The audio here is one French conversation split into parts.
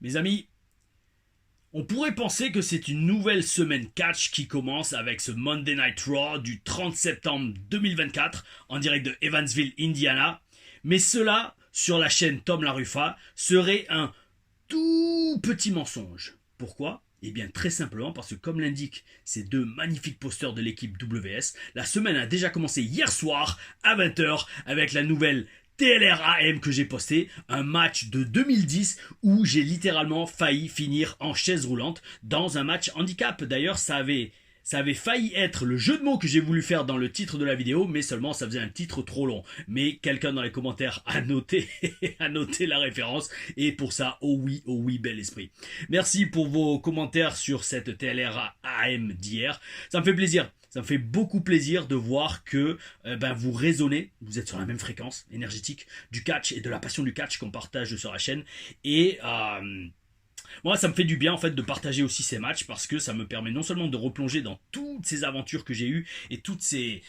Mes amis, on pourrait penser que c'est une nouvelle semaine catch qui commence avec ce Monday Night Raw du 30 septembre 2024 en direct de Evansville, Indiana. Mais cela, sur la chaîne Tom LaRuffa, serait un tout petit mensonge. Pourquoi ? Eh bien très simplement parce que comme l'indiquent ces deux magnifiques posters de l'équipe WS, la semaine a déjà commencé hier soir à 20h avec la nouvelle TLR-AM que j'ai posté, un match de 2010 où j'ai littéralement failli finir en chaise roulante dans un match handicap. D'ailleurs, ça avait failli être le jeu de mots que j'ai voulu faire dans le titre de la vidéo, mais seulement ça faisait un titre trop long. Mais quelqu'un dans les commentaires a noté, a noté la référence, et pour ça, oh oui, bel esprit. Merci pour vos commentaires sur cette TLR AM d'hier. Ça me fait plaisir. Ça me fait beaucoup plaisir de voir que vous résonnez, vous êtes sur la même fréquence énergétique du catch et de la passion du catch qu'on partage sur la chaîne. Et moi, ça me fait du bien en fait de partager aussi ces matchs parce que ça me permet non seulement de replonger dans toutes ces aventures que j'ai eues et toutes ces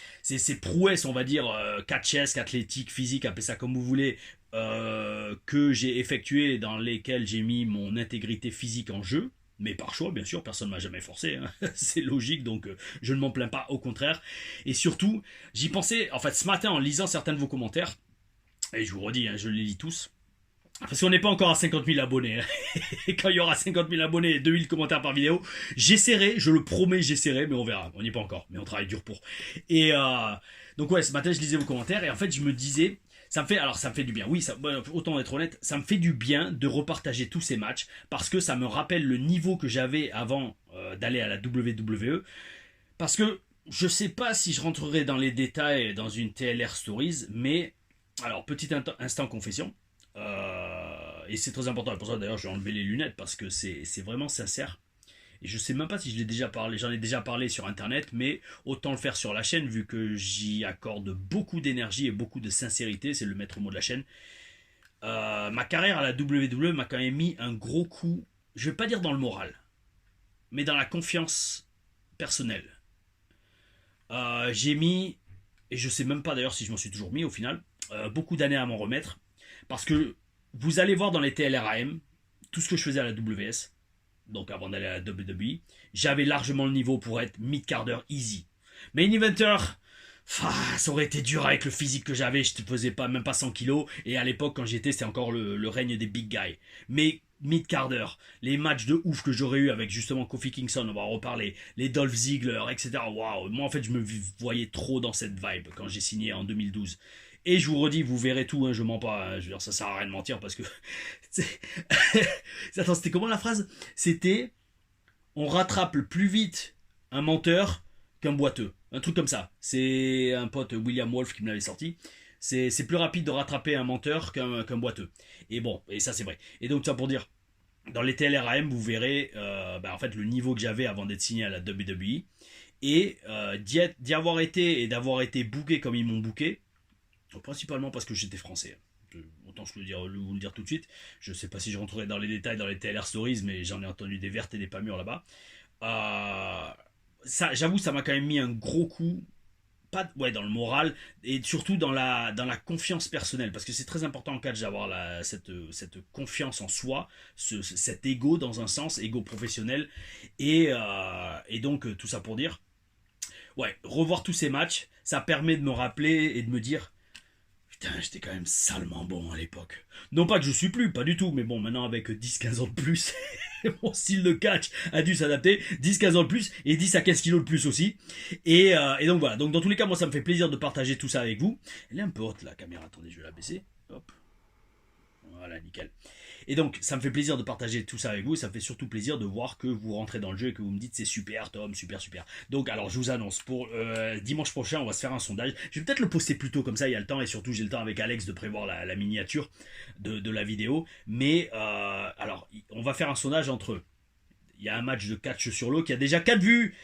prouesses, on va dire, catchesques, athlétiques, physiques, appelez ça comme vous voulez, que j'ai effectuées dans lesquelles j'ai mis mon intégrité physique en jeu. Mais par choix, bien sûr, personne ne m'a jamais forcé, hein. C'est logique, donc je ne m'en plains pas, au contraire. Et surtout, j'y pensais, en fait, ce matin, en lisant certains de vos commentaires, et je vous redis, hein, je les lis tous, parce qu'on n'est pas encore à 50 000 abonnés. Hein. Et quand il y aura 50 000 abonnés et 2000 commentaires par vidéo, j'essaierai, je le promets, j'essaierai, mais on verra. On n'y est pas encore, mais on travaille dur pour. Et donc ouais, ce matin, je lisais vos commentaires, et en fait, je me disais... ça me fait du bien. Oui, autant être honnête, ça me fait du bien de repartager tous ces matchs parce que ça me rappelle le niveau que j'avais avant d'aller à la WWE. Parce que je sais pas si je rentrerai dans les détails dans une TLR Stories, mais alors petit instant confession. Et c'est très important. Pour ça d'ailleurs, je vais enlever les lunettes parce que c'est vraiment sincère. Et je sais même pas si je l'ai déjà parlé, j'en ai déjà parlé sur internet, mais autant le faire sur la chaîne vu que j'y accorde beaucoup d'énergie et beaucoup de sincérité, c'est le maître mot de la chaîne. Ma carrière à la WWE m'a quand même mis un gros coup, je vais pas dire dans le moral, mais dans la confiance personnelle. J'ai mis, et je sais même pas d'ailleurs si je m'en suis toujours mis au final, beaucoup d'années à m'en remettre, parce que vous allez voir dans les TLRAM tout ce que je faisais à la WS. Donc avant d'aller à la WWE, j'avais largement le niveau pour être mid-carder easy. Main eventer, ça aurait été dur avec le physique que j'avais, je ne faisais pas, même pas 100 kilos, et à l'époque quand j'y étais, c'était encore le règne des big guys. Mais mid-carder, les matchs de ouf que j'aurais eu avec justement Kofi Kingston, on va en reparler, les Dolph Ziggler, etc. Waouh, moi en fait je me voyais trop dans cette vibe quand j'ai signé en 2012. Et je vous redis, vous verrez tout, hein, je mens pas, hein, je veux dire, ça sert à rien de mentir parce que... Attends, c'était comment la phrase ? C'était, on rattrape plus vite un menteur qu'un boiteux. Un truc comme ça. C'est un pote, William Wolf, qui me l'avait sorti. C'est plus rapide de rattraper un menteur qu'un boiteux. Et bon, et ça c'est vrai. Et donc ça pour dire, dans les TLRAM, vous verrez en fait le niveau que j'avais avant d'être signé à la WWE. Et d'y avoir été et d'avoir été booké comme ils m'ont booké, principalement parce que j'étais français. Autant vous le dire tout de suite. Je ne sais pas si je rentrerai dans les détails dans les TLR Stories, mais j'en ai entendu des vertes et des pas mûres là-bas. J'avoue, ça m'a quand même mis un gros coup, pas dans le moral, et surtout dans la confiance personnelle, parce que c'est très important en catch d'avoir cette confiance en soi, cet ego dans un sens, ego professionnel, et donc tout ça pour dire, revoir tous ces matchs, ça permet de me rappeler et de me dire, putain, j'étais quand même salement bon à l'époque. Non pas que je suis plus, pas du tout, mais bon, maintenant avec 10-15 ans de plus, mon style de catch a dû s'adapter. 10-15 ans de plus et 10 à 15 kilos de plus aussi. Et donc voilà, donc dans tous les cas, moi ça me fait plaisir de partager tout ça avec vous. Elle est un peu haute la caméra, attendez, je vais la baisser. Hop. Voilà, nickel. Et donc, ça me fait plaisir de partager tout ça avec vous. Ça me fait surtout plaisir de voir que vous rentrez dans le jeu et que vous me dites c'est super, Tom, super, super. Donc, alors, je vous annonce, pour dimanche prochain, on va se faire un sondage. Je vais peut-être le poster plus tôt, comme ça, il y a le temps. Et surtout, j'ai le temps avec Alex de prévoir la miniature de la vidéo. Mais, alors, on va faire un sondage entre... Il y a un match de catch sur l'eau qui a déjà 4 vues.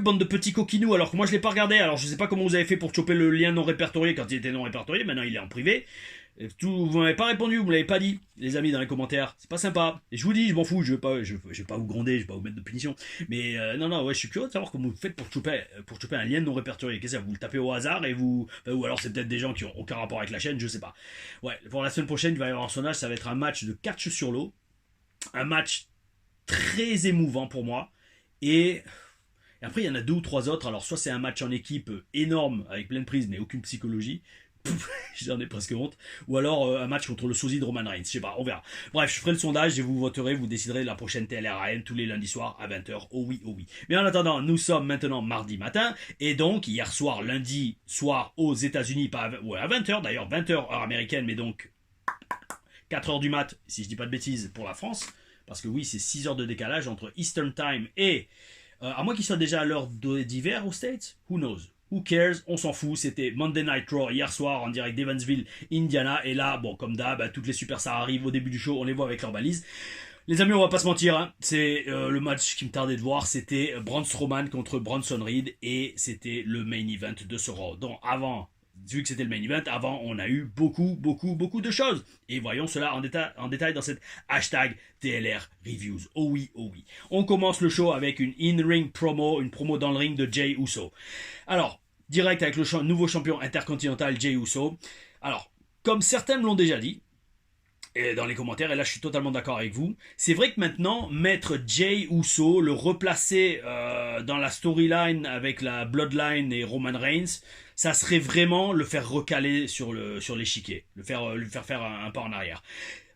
Bande de petits coquinous. Alors que moi, je ne l'ai pas regardé. Alors, je ne sais pas comment vous avez fait pour choper le lien non répertorié quand il était non répertorié. Maintenant, il est en privé. Vous m'avez pas répondu, vous me l'avez pas dit, les amis, dans les commentaires. C'est pas sympa. Et je vous dis, je m'en fous, je vais pas vous gronder, je vais pas vous mettre de punition. Mais non, je suis curieux de savoir comment vous faites pour choper un lien non répertorié. Qu'est-ce que c'est ? Vous le tapez au hasard et vous. Ou alors c'est peut-être des gens qui ont aucun rapport avec la chaîne, je sais pas. Ouais, pour la semaine prochaine, il va y avoir un sondage, ça va être un match de catch sur l'eau. Un match très émouvant pour moi. Et après, il y en a 2 ou 3 autres. Alors, soit c'est un match en équipe énorme, avec plein de prises, mais aucune psychologie. J'en ai presque honte. Ou alors un match contre le sosie de Roman Reigns. Je sais pas, on verra. Bref, je ferai le sondage et vous voterez, vous déciderez de la prochaine TLRAM tous les lundis soirs à 20h. Oh oui, oh oui. Mais en attendant, nous sommes maintenant mardi matin. Et donc, hier soir, lundi soir aux États-Unis, pas à 20h d'ailleurs, 20h heure américaine, mais donc 4h du mat, si je dis pas de bêtises, pour la France. Parce que oui, c'est 6 heures de décalage entre Eastern Time et. À moins qu'il soit déjà à l'heure d'hiver aux States, who knows? Who cares? On s'en fout. C'était Monday Night Raw hier soir en direct d'Evansville, Indiana. Et là, bon, comme d'hab, toutes les superstars arrivent au début du show, on les voit avec leurs balises. Les amis, on va pas se mentir, hein. C'est le match qui me tardait de voir. C'était Braun Strowman contre Bronson Reed et c'était le main event de ce Raw. Donc avant, vu que c'était le main event, avant on a eu beaucoup de choses. Et voyons cela en détail dans cette hashtag TLR Reviews. Oh oui, oh oui. On commence le show avec une in-ring promo, une promo dans le ring de Jey Uso. Alors, direct avec le nouveau champion intercontinental Jey Uso. Alors, comme certains me l'ont déjà dit, et dans les commentaires, et là je suis totalement d'accord avec vous, c'est vrai que maintenant, mettre Jey Uso, le replacer dans la storyline avec la Bloodline et Roman Reigns, ça serait vraiment le faire recaler sur l'échiquier, lui faire faire un pas en arrière.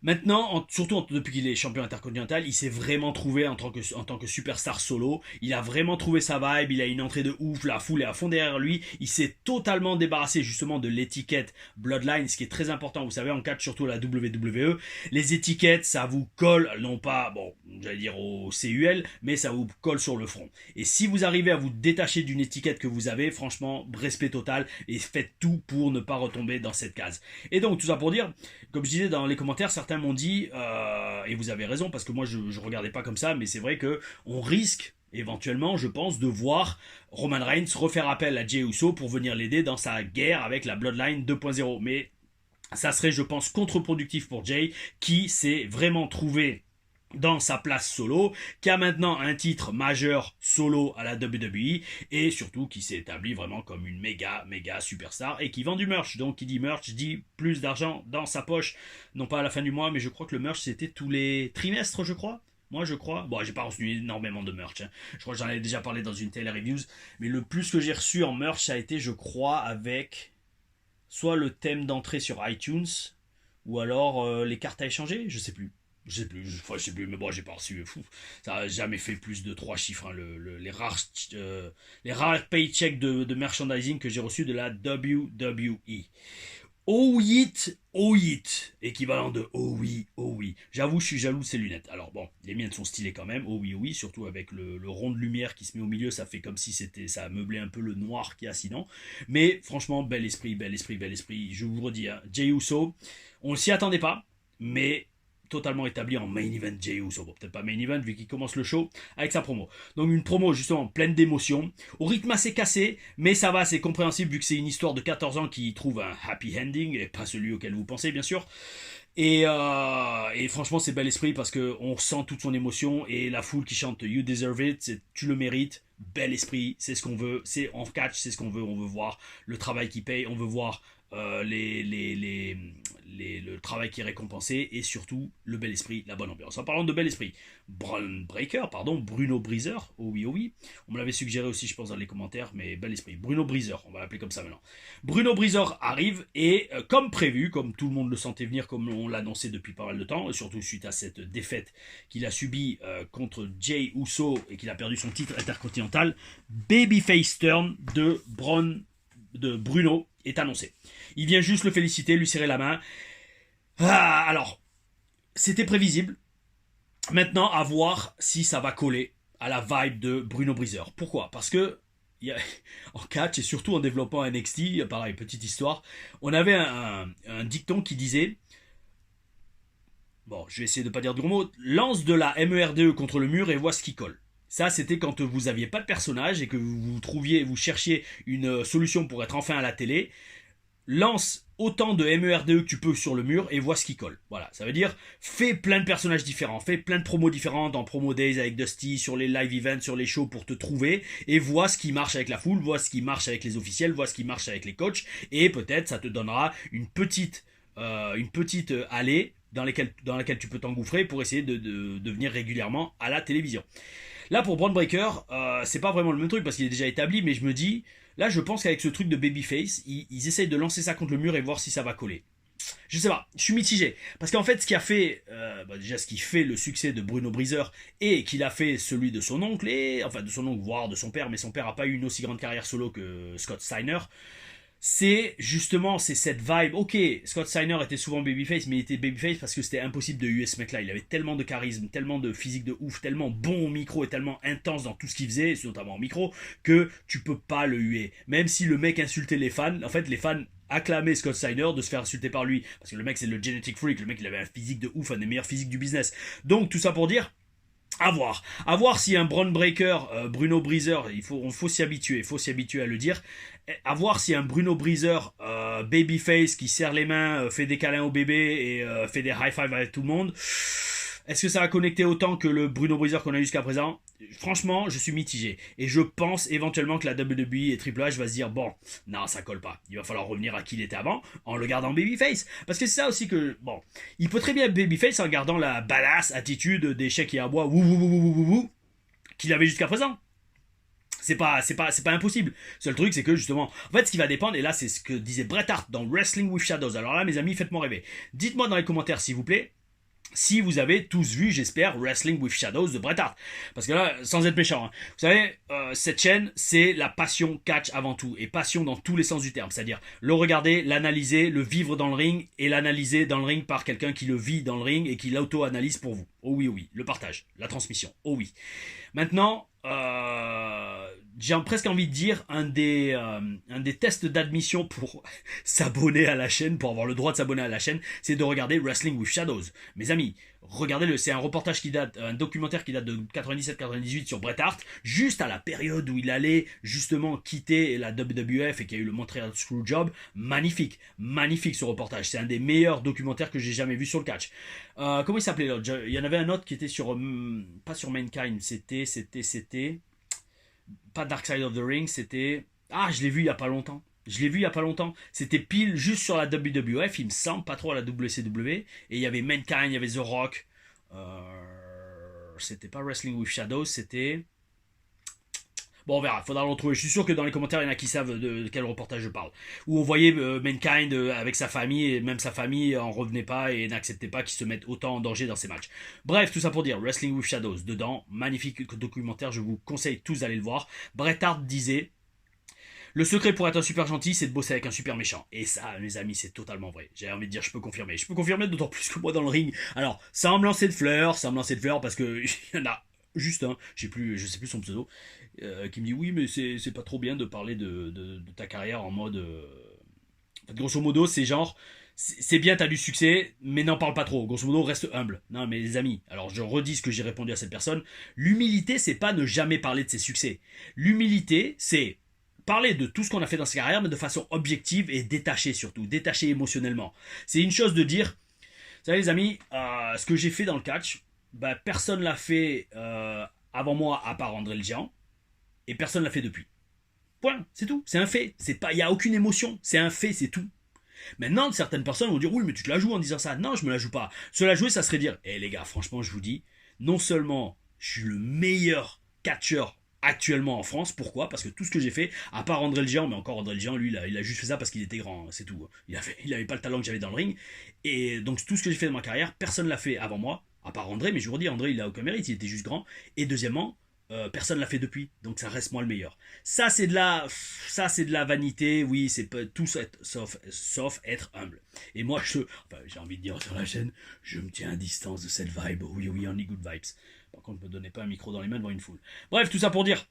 Maintenant, surtout depuis qu'il est champion intercontinental, il s'est vraiment trouvé en tant que superstar solo. Il a vraiment trouvé sa vibe, il a une entrée de ouf, la foule est à fond derrière lui. Il s'est totalement débarrassé justement de l'étiquette Bloodline, ce qui est très important. Vous savez, en catch, surtout la WWE, les étiquettes, ça vous colle, non pas, bon, j'allais dire au CUL, mais ça vous colle sur le front. Et si vous arrivez à vous détacher d'une étiquette que vous avez, franchement, respect total et faites tout pour ne pas retomber dans cette case. Et donc, tout ça pour dire, comme je disais dans les commentaires, certains m'ont dit, et vous avez raison, parce que moi je regardais pas comme ça, mais c'est vrai que on risque éventuellement, je pense, de voir Roman Reigns refaire appel à Jey Uso pour venir l'aider dans sa guerre avec la Bloodline 2.0. Mais ça serait, je pense, contre-productif pour Jey, qui s'est vraiment trouvé dans sa place solo, qui a maintenant un titre majeur solo à la WWE et surtout qui s'est établi vraiment comme une méga superstar et qui vend du merch. Donc qui dit merch dit plus d'argent dans sa poche, non pas à la fin du mois, mais je crois que le merch c'était tous les trimestres, je crois. Moi je crois, bon j'ai pas reçu énormément de merch, hein. Je crois que j'en avais déjà parlé dans une télé reviews, mais le plus que j'ai reçu en merch ça a été, je crois, avec soit le thème d'entrée sur iTunes ou alors les cartes à échanger, je sais plus. Je sais plus, mais bon, j'ai pas reçu. Ça a jamais fait plus de 3 chiffres, hein, les rares paychecks de merchandising que j'ai reçus de la WWE. Oh it, équivalent de oh oui. J'avoue, je suis jaloux de ces lunettes. Alors bon, les miennes sont stylées quand même, oh oui, surtout avec le rond de lumière qui se met au milieu, ça fait comme si ça a meublé un peu le noir qu'il y a sinon. Mais franchement, bel esprit. Je vous redis, hein, Jey Uso, on ne s'y attendait pas, mais totalement établi en main event Jey Uso. Bon, peut-être pas main event vu qu'il commence le show avec sa promo. Donc une promo justement pleine d'émotions, au rythme assez cassé, mais ça va, c'est compréhensible vu que c'est une histoire de 14 ans qui trouve un happy ending, et pas celui auquel vous pensez bien sûr. Et franchement c'est bel esprit parce que on sent toute son émotion et la foule qui chante You Deserve It, tu le mérites, bel esprit, c'est ce qu'on veut, c'est en catch, c'est ce qu'on veut, on veut voir le travail qui paye, on veut voir le travail qui est récompensé et surtout le bel esprit, la bonne ambiance. En parlant de bel esprit, Bruno Breezer, oh oui, on me l'avait suggéré aussi je pense dans les commentaires, mais bel esprit, Bruno Breezer, on va l'appeler comme ça maintenant. Bruno Breezer arrive et comme prévu, comme tout le monde le sentait venir, comme on l'a annoncé depuis pas mal de temps, surtout suite à cette défaite qu'il a subie contre Jey Uso et qu'il a perdu son titre intercontinental, Babyface Turn de Bruno est annoncé. Il vient juste le féliciter, lui serrer la main. Alors, c'était prévisible. Maintenant, à voir si ça va coller à la vibe de Bruno Breezer. Pourquoi ? Parce que en catch et surtout en développant NXT, pareil, petite histoire, on avait un dicton qui disait, bon, je vais essayer de ne pas dire de gros mots, lance de la MERDE contre le mur et vois ce qui colle. Ça, c'était quand vous n'aviez pas de personnage et que vous cherchiez une solution pour être enfin à la télé. Lance autant de MERDE que tu peux sur le mur et vois ce qui colle. Voilà, ça veut dire fais plein de personnages différents, fais plein de promos différentes en promo days avec Dusty, sur les live events, sur les shows pour te trouver et vois ce qui marche avec la foule, vois ce qui marche avec les officiels, vois ce qui marche avec les coachs et peut-être ça te donnera une petite allée dans laquelle tu peux t'engouffrer pour essayer de venir régulièrement à la télévision. Là, pour Braun Breaker, c'est pas vraiment le même truc parce qu'il est déjà établi, mais je me dis, là, je pense qu'avec ce truc de babyface, ils essayent de lancer ça contre le mur et voir si ça va coller. Je sais pas, je suis mitigé. Parce qu'en fait, ce qui a fait, déjà ce qui fait le succès de Bruno Breezer et qu'il a fait celui de son oncle, enfin de son oncle, voire de son père, mais son père a pas eu une aussi grande carrière solo que Scott Steiner, c'est cette vibe. Ok, Scott Steiner était souvent babyface, mais il était babyface parce que c'était impossible de huer ce mec-là. Il avait tellement de charisme, tellement de physique de ouf, tellement bon au micro et tellement intense dans tout ce qu'il faisait, notamment au micro, que tu peux pas le huer. Même si le mec insultait les fans, en fait, les fans acclamaient Scott Steiner de se faire insulter par lui. Parce que le mec, c'est le genetic freak. Le mec, il avait un physique de ouf, un des meilleurs physiques du business. Donc, tout ça pour dire, à voir. À voir si un Braun Breaker, Bruno Breezer, il faut s'y habituer. Il faut s'y habituer à le dire. À voir si un Bruno Breezer, babyface, qui serre les mains, fait des câlins au bébé et fait des high five avec tout le monde. Est-ce que ça va connecter autant que le Bruno Breezer qu'on a eu jusqu'à présent? Franchement, je suis mitigé. Et je pense éventuellement que la WWE et Triple H va se dire, bon, non, ça colle pas. Il va falloir revenir à qui il était avant, en le gardant babyface. Parce que c'est ça aussi que, bon, il peut très bien être babyface en gardant la badass attitude des chèques et à bois, qu'il avait jusqu'à présent. C'est pas impossible. Seul truc, c'est que justement, en fait, ce qui va dépendre, et là, c'est ce que disait Bret Hart dans Wrestling with Shadows. Alors là, mes amis, faites-moi rêver. Dites-moi dans les commentaires, s'il vous plaît, si vous avez tous vu, j'espère, Wrestling with Shadows de Bret Hart. Parce que là, sans être méchant, hein, vous savez, cette chaîne, c'est la passion catch avant tout. Et passion dans tous les sens du terme. C'est-à-dire le regarder, l'analyser, le vivre dans le ring, et l'analyser dans le ring par quelqu'un qui le vit dans le ring et qui l'auto-analyse pour vous. Oh oui, oh oui. Le partage, la transmission. Oh oui. Maintenant, j'ai presque envie de dire un des tests d'admission pour s'abonner à la chaîne, pour avoir le droit de s'abonner à la chaîne, c'est de regarder Wrestling with Shadows. Mes amis, regardez-le, c'est un reportage un documentaire qui date de 97-98 sur Bret Hart, juste à la période où il allait justement quitter la WWF et qu'il y a eu le Montreal Screwjob. Magnifique, magnifique ce reportage. C'est un des meilleurs documentaires que j'ai jamais vu sur le catch. Comment il s'appelait l'autre? Il y en avait un autre qui était sur, pas sur Mankind, c'était pas Dark Side of the Ring, c'était... Ah, je l'ai vu il y a pas longtemps. C'était pile juste sur la WWF, il me semble, pas trop à la WCW. Et il y avait Mankind, il y avait The Rock. C'était pas Wrestling with Shadows, c'était... Bon, on verra, faudra le retrouver. Je suis sûr que dans les commentaires, il y en a qui savent de quel reportage je parle. Où on voyait Mankind avec sa famille, et même sa famille en revenait pas et n'acceptait pas qu'il se mette autant en danger dans ses matchs. Bref, tout ça pour dire, Wrestling with Shadows, dedans, magnifique documentaire, je vous conseille tous d'aller le voir. Bret Hart disait, le secret pour être un super gentil, c'est de bosser avec un super méchant. Et ça, mes amis, c'est totalement vrai. J'ai envie de dire, je peux confirmer. Je peux confirmer d'autant plus que moi dans le ring. Alors, sans me lancer de fleurs, parce que il y en a juste un, je sais plus son pseudo, qui me dit oui, mais c'est pas trop bien de parler de ta carrière en mode. En fait, grosso modo, c'est genre. C'est bien, t'as du succès, mais n'en parle pas trop. Grosso modo, reste humble. Non, mais les amis, alors je redis ce que j'ai répondu à cette personne. L'humilité, c'est pas ne jamais parler de ses succès. L'humilité, c'est parler de tout ce qu'on a fait dans sa carrière, mais de façon objective et détachée surtout, détachée émotionnellement. C'est une chose de dire, vous savez les amis, ce que j'ai fait dans le catch, bah, personne l'a fait avant moi à part André le Géant, et personne l'a fait depuis. Point, c'est tout, c'est un fait. Il n'y a aucune émotion, c'est un fait, c'est tout. Maintenant, certaines personnes vont dire oui, mais tu te la joues en disant ça. Non, je me la joue pas. Se la jouer, ça serait dire, les gars, franchement, je vous dis, non seulement je suis le meilleur catcheur actuellement en France. Pourquoi? Parce que tout ce que j'ai fait, à part André le Géant, mais encore André le Géant, lui, il a juste fait ça parce qu'il était grand, c'est tout. Il avait pas le talent que j'avais dans le ring. Et donc, tout ce que j'ai fait dans ma carrière, personne l'a fait avant moi, à part André, mais je vous redis, André, il a aucun mérite, il était juste grand. Et deuxièmement, personne l'a fait depuis, donc ça reste moi le meilleur. Ça c'est de la vanité, oui, c'est pas tout sauf être humble. Et moi j'ai envie de dire sur la chaîne, je me tiens à distance de cette vibe. Oui, oui, only good vibes. Par contre, ne me donnez pas un micro dans les mains devant une foule. Bref, tout ça pour dire.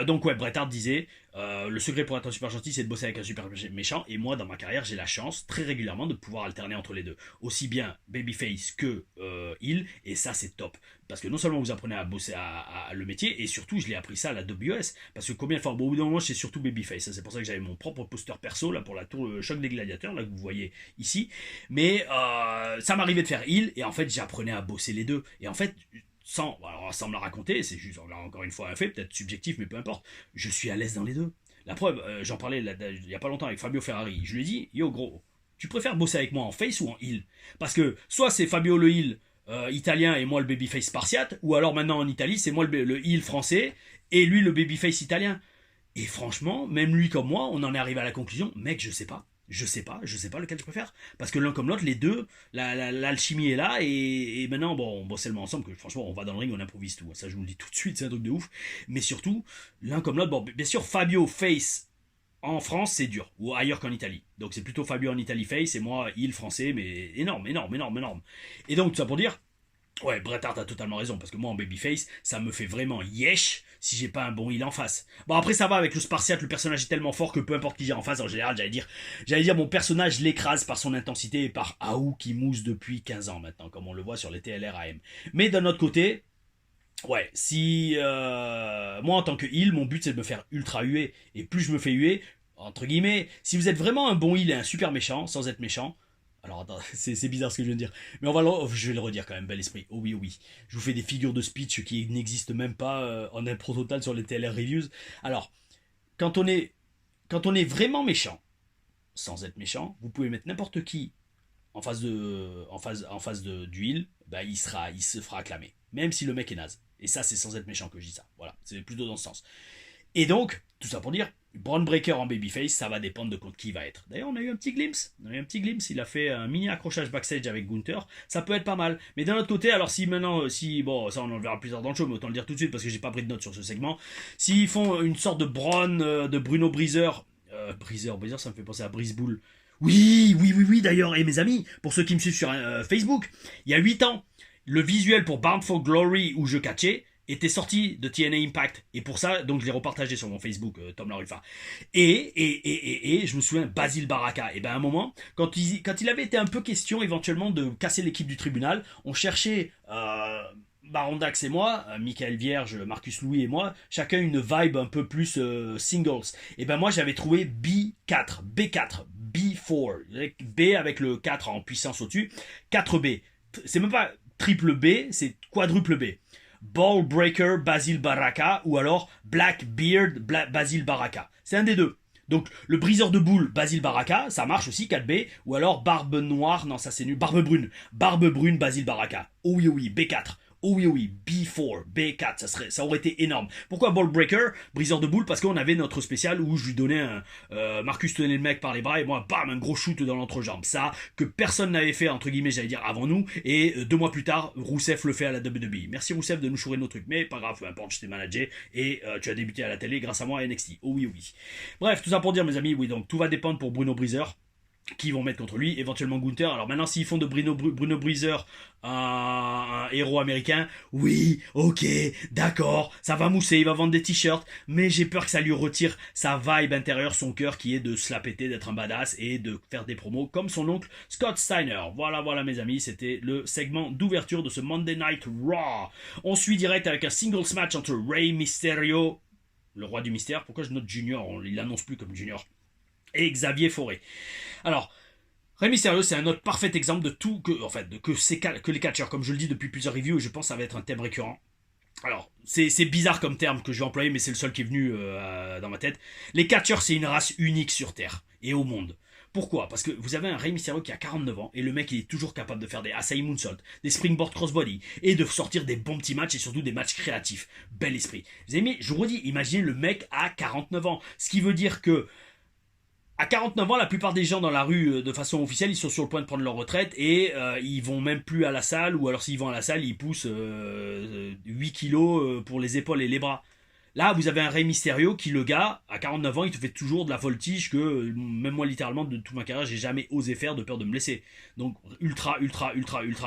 Donc ouais, Bret Hart disait le secret pour être un super gentil, c'est de bosser avec un super méchant. Et moi, dans ma carrière, j'ai la chance très régulièrement de pouvoir alterner entre les deux, aussi bien babyface que heel. Et ça, c'est top, parce que non seulement vous apprenez à bosser à le métier, et surtout, je l'ai appris ça à la WS. Parce que combien de fois, bon, au bout d'un moment, c'est surtout babyface. C'est pour ça que j'avais mon propre poster perso là pour la tour choc des gladiateurs là que vous voyez ici. Mais ça m'arrivait de faire heel, et en fait, j'apprenais à bosser les deux. Et en fait, sans me la raconter, c'est juste encore une fois un fait, peut-être subjectif, mais peu importe, je suis à l'aise dans les deux. La preuve, j'en parlais il y a pas longtemps avec Fabio Ferrari, je lui ai dit, yo gros, tu préfères bosser avec moi en face ou en heel? Parce que soit c'est Fabio le heel italien et moi le babyface spartiate, ou alors maintenant en Italie, c'est moi le heel français et lui le babyface italien. Et franchement, même lui comme moi, on en est arrivé à la conclusion, mec, je sais pas. Je sais pas lequel je préfère. Parce que l'un comme l'autre, les deux, l'alchimie est là, et maintenant, bon, on bosse tellement ensemble que franchement, on va dans le ring, on improvise tout. Ça, je vous le dis tout de suite, c'est un truc de ouf. Mais surtout, l'un comme l'autre, bon, bien sûr, Fabio face en France, c'est dur, ou ailleurs qu'en Italie. Donc c'est plutôt Fabio en Italie face, et moi, il français, mais énorme, énorme, énorme, énorme. Et donc, tout ça pour dire, ouais, Bret Hart a totalement raison, parce que moi en babyface, ça me fait vraiment yesh si j'ai pas un bon heel en face. Bon, après ça va avec le Spartiate, le personnage est tellement fort que peu importe qui j'ai en face, en général, j'allais dire mon personnage l'écrase par son intensité et par Aou qui mousse depuis 15 ans maintenant, comme on le voit sur les TLR-AM. Mais d'un autre côté, ouais, si moi en tant que heel, mon but c'est de me faire ultra huer, et plus je me fais huer, entre guillemets, si vous êtes vraiment un bon heel et un super méchant, sans être méchant, alors attends, c'est bizarre ce que je viens de dire. Mais je vais le redire quand même, bel esprit. Oh oui, oh oui. Je vous fais des figures de speech qui n'existent même pas en impro total sur les TLR Reviews. Alors, quand on est, quand on est vraiment méchant, sans être méchant, vous pouvez mettre n'importe qui du heal, bah, il se fera acclamer. Même si le mec est naze. Et ça, c'est sans être méchant que je dis ça. Voilà, c'est plutôt dans ce sens. Et donc, tout ça pour dire, Braun Breaker en babyface, ça va dépendre de contre qui il va être. D'ailleurs, on a eu un petit glimpse. Il a fait un mini accrochage backstage avec Gunther. Ça peut être pas mal. Mais d'un autre côté, alors si maintenant, bon, ça on en verra plus tard dans le show, mais autant le dire tout de suite parce que j'ai pas pris de notes sur ce segment. S'ils font une sorte de Braun, de Bruno Breezer, Breezer, ça me fait penser à Breezebool. Oui, oui, oui, oui, d'ailleurs, et mes amis, pour ceux qui me suivent sur Facebook, il y a 8 ans, le visuel pour Bound for Glory où je catchais, était sorti de TNA Impact. Et pour ça, donc je l'ai repartagé sur mon Facebook, Tom Laruffa. Et je me souviens, Basile Baraka. Et ben à un moment, quand il avait été un peu question éventuellement de casser l'équipe du tribunal, on cherchait Baron Dax et moi, Michael Vierge, Marcus Louis et moi, chacun une vibe un peu plus singles. Et ben moi j'avais trouvé B4, B4, B avec le 4 en puissance au-dessus, 4B. C'est même pas triple B, c'est quadruple B. Ball Breaker Basile Baraka ou alors Blackbeard Basile Baraka. C'est un des deux. Donc le briseur de boules Basile Baraka, ça marche aussi 4B, ou alors Barbe Noire, non ça c'est nul, Barbe Brune Basile Baraka. Oh oui, oh oui, B4. Oh oui, oh oui, B4, B4, ça aurait été énorme. Pourquoi Ball Breaker, briseur de boules? Parce qu'on avait notre spécial où je lui donnais Marcus tenait le mec par les bras et moi, bam, un gros shoot dans l'entrejambe. Ça, que personne n'avait fait, entre guillemets, j'allais dire, avant nous. Et 2 mois plus tard, Rousseff le fait à la WWE. Merci Rousseff de nous chourer nos trucs, mais pas grave, peu importe, je t'ai managé et tu as débuté à la télé grâce à moi à NXT. Oh oui, oh oui. Bref, tout ça pour dire, mes amis, oui, donc tout va dépendre pour Bruno Breezer qui vont mettre contre lui, éventuellement Gunther. Alors maintenant, s'ils font de Bruno Breezer un héros américain, oui, ok, d'accord, ça va mousser, il va vendre des t-shirts, mais j'ai peur que ça lui retire sa vibe intérieure, son cœur qui est de se la péter, d'être un badass et de faire des promos comme son oncle Scott Steiner. Voilà mes amis, c'était le segment d'ouverture de ce Monday Night Raw. On suit direct avec un singles match entre Rey Mysterio, le roi du mystère. Pourquoi je note Junior? Il l'annonce plus comme Junior. Et Xavier Forêt. Alors, Rey Mysterio, c'est un autre parfait exemple de tout que les catcheurs, comme je le dis depuis plusieurs reviews, et je pense que ça va être un thème récurrent. Alors, c'est bizarre comme terme que je vais employer, mais c'est le seul qui est venu dans ma tête. Les catcheurs, c'est une race unique sur Terre et au monde. Pourquoi? Parce que vous avez un Rey Mysterio qui a 49 ans et le mec il est toujours capable de faire des Asai Moonsault, des Springboard Crossbody et de sortir des bons petits matchs et surtout des matchs créatifs. Bel esprit. Vous avez mis, je vous redis, imaginez le mec à 49 ans. Ce qui veut dire que à 49 ans, la plupart des gens dans la rue, de façon officielle, ils sont sur le point de prendre leur retraite et ils vont même plus à la salle, ou alors s'ils vont à la salle, ils poussent 8 kilos pour les épaules et les bras. Là, vous avez un Rey Mysterio qui, le gars, à 49 ans, il te fait toujours de la voltige que, même moi, littéralement, de toute ma carrière, j'ai jamais osé faire de peur de me blesser. Donc, ultra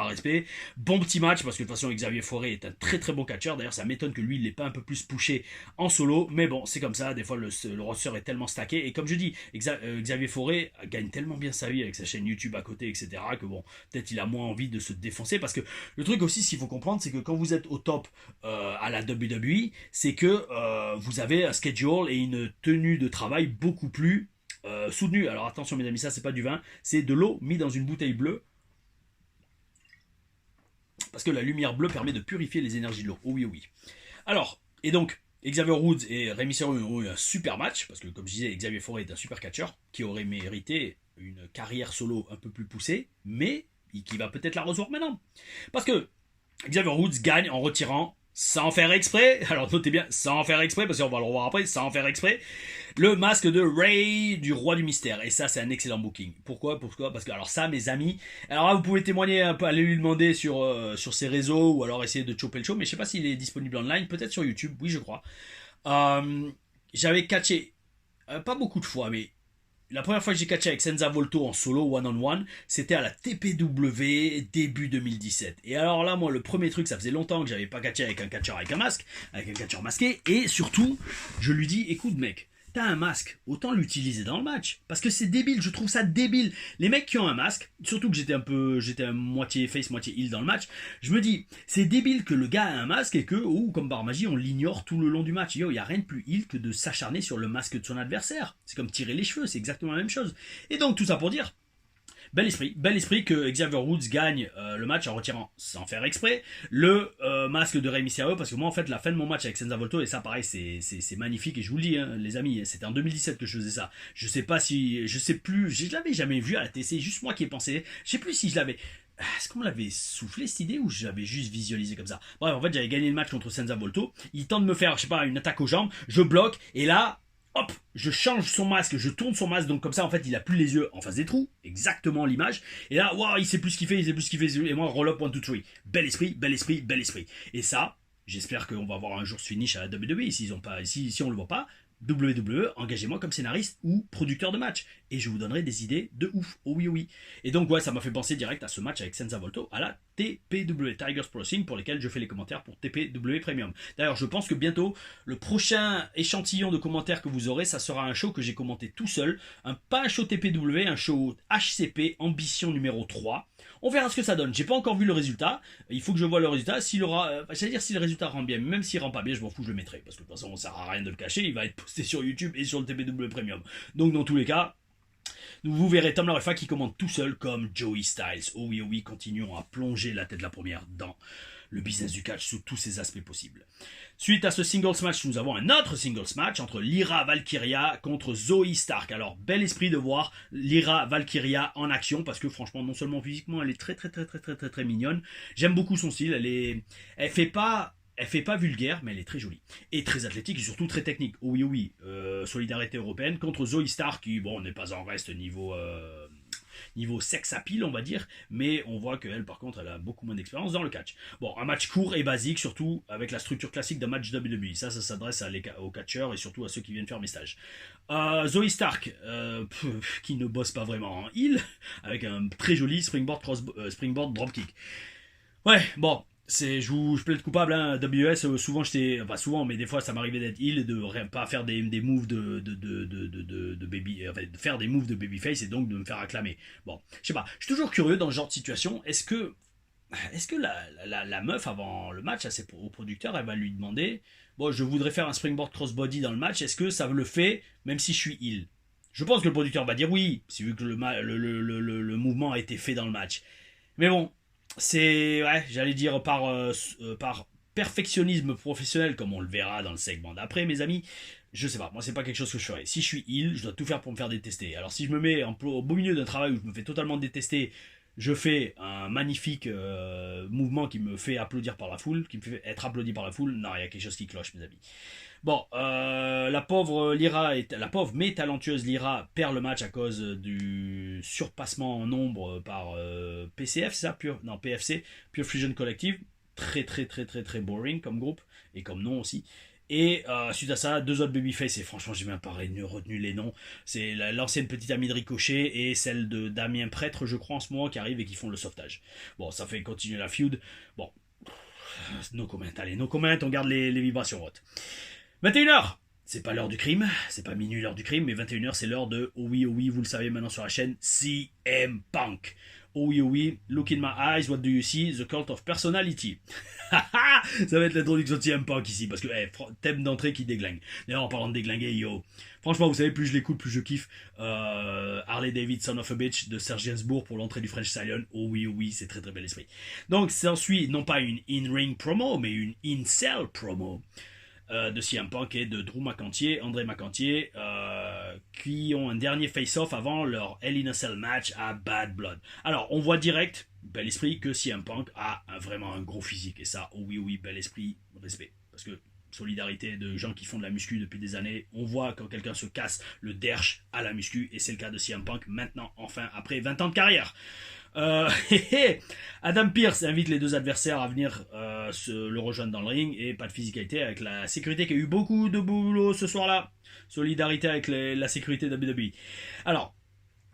respect. Bon petit match, parce que de toute façon, Xavier Forêt est un très très bon catcheur. D'ailleurs, ça m'étonne que lui, il l'ait pas un peu plus poussé en solo. Mais bon, c'est comme ça. Des fois, le roster est tellement stacké. Et comme je dis, Xavier Forêt gagne tellement bien sa vie avec sa chaîne YouTube à côté, etc., que bon, peut-être il a moins envie de se défoncer. Parce que le truc aussi, ce qu'il faut comprendre, c'est que quand vous êtes au top à la WWE, c'est que vous avez un schedule et une tenue de travail beaucoup plus soutenue. Alors attention mes amis, ça c'est pas du vin, c'est de l'eau mis dans une bouteille bleue. Parce que la lumière bleue permet de purifier les énergies de l'eau. Oh oui, oh oui. Alors, et donc, Xavier Woods et Rey Mysterio ont eu un super match, parce que comme je disais, Xavier Forêt est un super catcheur, qui aurait mérité une carrière solo un peu plus poussée, mais qui va peut-être la recevoir maintenant. Parce que Xavier Woods gagne en retirant, sans faire exprès, alors notez bien, sans faire exprès, parce qu'on va le revoir après, sans faire exprès, le masque de Ray du Roi du Mystère. Et ça, c'est un excellent booking. Pourquoi Parce que, alors ça, mes amis, alors là, vous pouvez témoigner un peu, aller lui demander sur ses réseaux, ou alors essayer de choper le show, mais je sais pas s'il est disponible online, peut-être sur YouTube, oui, je crois. J'avais catché, pas beaucoup de fois, mais la première fois que j'ai catché avec Senza Volto en solo one-on-one, c'était à la TPW début 2017. Et alors là, moi, le premier truc, ça faisait longtemps que j'avais pas catché avec un catcheur avec un masque, avec un catcheur masqué, et surtout, je lui dis, écoute mec, t'as un masque, autant l'utiliser dans le match. Parce que c'est débile, je trouve ça débile. Les mecs qui ont un masque, surtout que j'étais à moitié face, moitié heal dans le match, je me dis, c'est débile que le gars a un masque et que, comme par magie, on l'ignore tout le long du match. Yo, y a rien de plus heal que de s'acharner sur le masque de son adversaire. C'est comme tirer les cheveux, c'est exactement la même chose. Et donc, tout ça pour dire, bel esprit que Xavier Woods gagne le match en retirant, sans faire exprès, le masque de Rey Mysterio, parce que moi en fait la fin de mon match avec Senza Volto, et ça pareil c'est magnifique, et je vous le dis hein, les amis, c'était en 2017 que je faisais ça, je sais plus, je l'avais jamais vu à la TC, juste moi qui ai pensé, je sais plus si je l'avais... Est-ce qu'on me l'avait soufflé cette idée ou j'avais juste visualisé comme ça? Bref, en fait, j'avais gagné le match contre Senza Volto. Il tente de me faire, je sais pas, une attaque aux jambes. Je bloque. Et là, hop, je change son masque, je tourne son masque, donc comme ça en fait il a plus les yeux en face des trous, exactement l'image, et là, waouh, il sait plus ce qu'il fait, et moi roll up 1, 2, 3, bel esprit, et ça, j'espère qu'on va voir un jour ce finish à la WWE, si on le voit pas, WWE, engagez-moi comme scénariste ou producteur de match, et je vous donnerai des idées de ouf, oh oui, oh oui. Et donc ouais, ça m'a fait penser direct à ce match avec Senza Volto, à la TPW, Tigers Pro Wrestling, pour lesquels je fais les commentaires pour TPW Premium. D'ailleurs, je pense que bientôt, le prochain échantillon de commentaires que vous aurez, ça sera un show que j'ai commenté tout seul, pas un show TPW, un show HCP, Ambition numéro 3. On verra ce que ça donne. J'ai pas encore vu le résultat. Il faut que je vois le résultat. Si le résultat rend bien, même s'il rend pas bien, je m'en fous, je le mettrai. Parce que de toute façon, ça sert à rien de le cacher. Il va être posté sur YouTube et sur le TPW Premium. Donc, dans tous les cas, vous verrez Tom Larefa qui commente tout seul comme Joey Styles. Oh oui, continuons à plonger la tête de la première dans le business du catch sous tous ses aspects possibles. Suite à ce singles match, nous avons un autre singles match entre Lyra Valkyria contre Zoe Stark. Alors, bel esprit de voir Lyra Valkyria en action, parce que franchement, non seulement physiquement, elle est très mignonne. J'aime beaucoup son style. Elle fait pas vulgaire, mais elle est très jolie. Et très athlétique et surtout très technique. Oh oui. Solidarité européenne contre Zoe Stark, qui, bon, n'est pas en reste niveau sex appeal, on va dire, mais on voit qu'elle, par contre, elle a beaucoup moins d'expérience dans le catch. Bon, un match court et basique, surtout avec la structure classique d'un match WWE. Ça s'adresse aux catcheurs et surtout à ceux qui viennent faire mes stages. Zoe Stark, qui ne bosse pas vraiment en heel, avec un très joli springboard dropkick. Ouais, bon, je plaide coupable, hein. WS, souvent pas souvent, mais des fois ça m'arrivait d'être heal et de pas faire des moves de baby, enfin, de faire des moves de babyface et donc de me faire acclamer. Bon, je sais pas, je suis toujours curieux dans ce genre de situation. Est-ce que la meuf avant le match, au producteur, elle va lui demander, bon, je voudrais faire un springboard crossbody dans le match, est-ce que ça le fait même si je suis heal? Je pense que le producteur va dire oui, si vu que le mouvement a été fait dans le match. Mais bon, j'allais dire par perfectionnisme professionnel, comme on le verra dans le segment d'après, mes amis. Je sais pas, moi c'est pas quelque chose que je ferais. Si je suis heal, je dois tout faire pour me faire détester. Alors si je me mets au beau milieu d'un travail où je me fais totalement détester, je fais un magnifique mouvement qui me fait applaudir par la foule, qui me fait être applaudi par la foule. Non, il y a quelque chose qui cloche, mes amis. Bon, la pauvre mais talentueuse Lyra perd le match à cause du surpassement en nombre par PCF, c'est ça? PFC, Pure Fusion Collective. Très boring comme groupe et comme nom aussi. Et suite à ça, 2 autres babyface, et franchement j'ai même pas retenu les noms. C'est l'ancienne petite amie de Ricochet et celle de Damien Prêtre, je crois, en ce moment, qui arrive et qui font le sauvetage. Bon, ça fait continuer la feud. Bon, no comment, allez, no comment, on garde les vibrations hautes. 21h, c'est pas l'heure du crime, c'est pas minuit l'heure du crime, mais 21h c'est l'heure de oh oui, vous le savez maintenant sur la chaîne, CM Punk. Oh oui, look in my eyes, what do you see? The cult of personality. Ça va être l'introduction de CM Punk ici, parce que thème d'entrée qui déglingue. D'ailleurs, en parlant de déglinguer, yo, franchement, vous savez, plus je l'écoute, plus je kiffe. Harley Davidson of a Bitch de Serge Gainsbourg pour l'entrée du French Stallion. Oh oui, c'est très bel esprit. Donc, s'ensuit non pas une in-ring promo, mais une in-cell promo. de CM Punk et de Drew McIntyre, André McIntyre, qui ont un dernier face-off avant leur Hell in a Cell match à Bad Blood. Alors, on voit direct, bel esprit, que CM Punk a vraiment un gros physique. Et ça, oh oui, oui, bel esprit, respect. Parce que solidarité de gens qui font de la muscu depuis des années, on voit quand quelqu'un se casse le derche à la muscu, et c'est le cas de CM Punk maintenant, enfin, après 20 ans de carrière. Adam Pearce invite les deux adversaires à venir le rejoindre dans le ring, et pas de physicalité avec la sécurité qui a eu beaucoup de boulot ce soir-là. Solidarité avec la sécurité de WWE. Alors,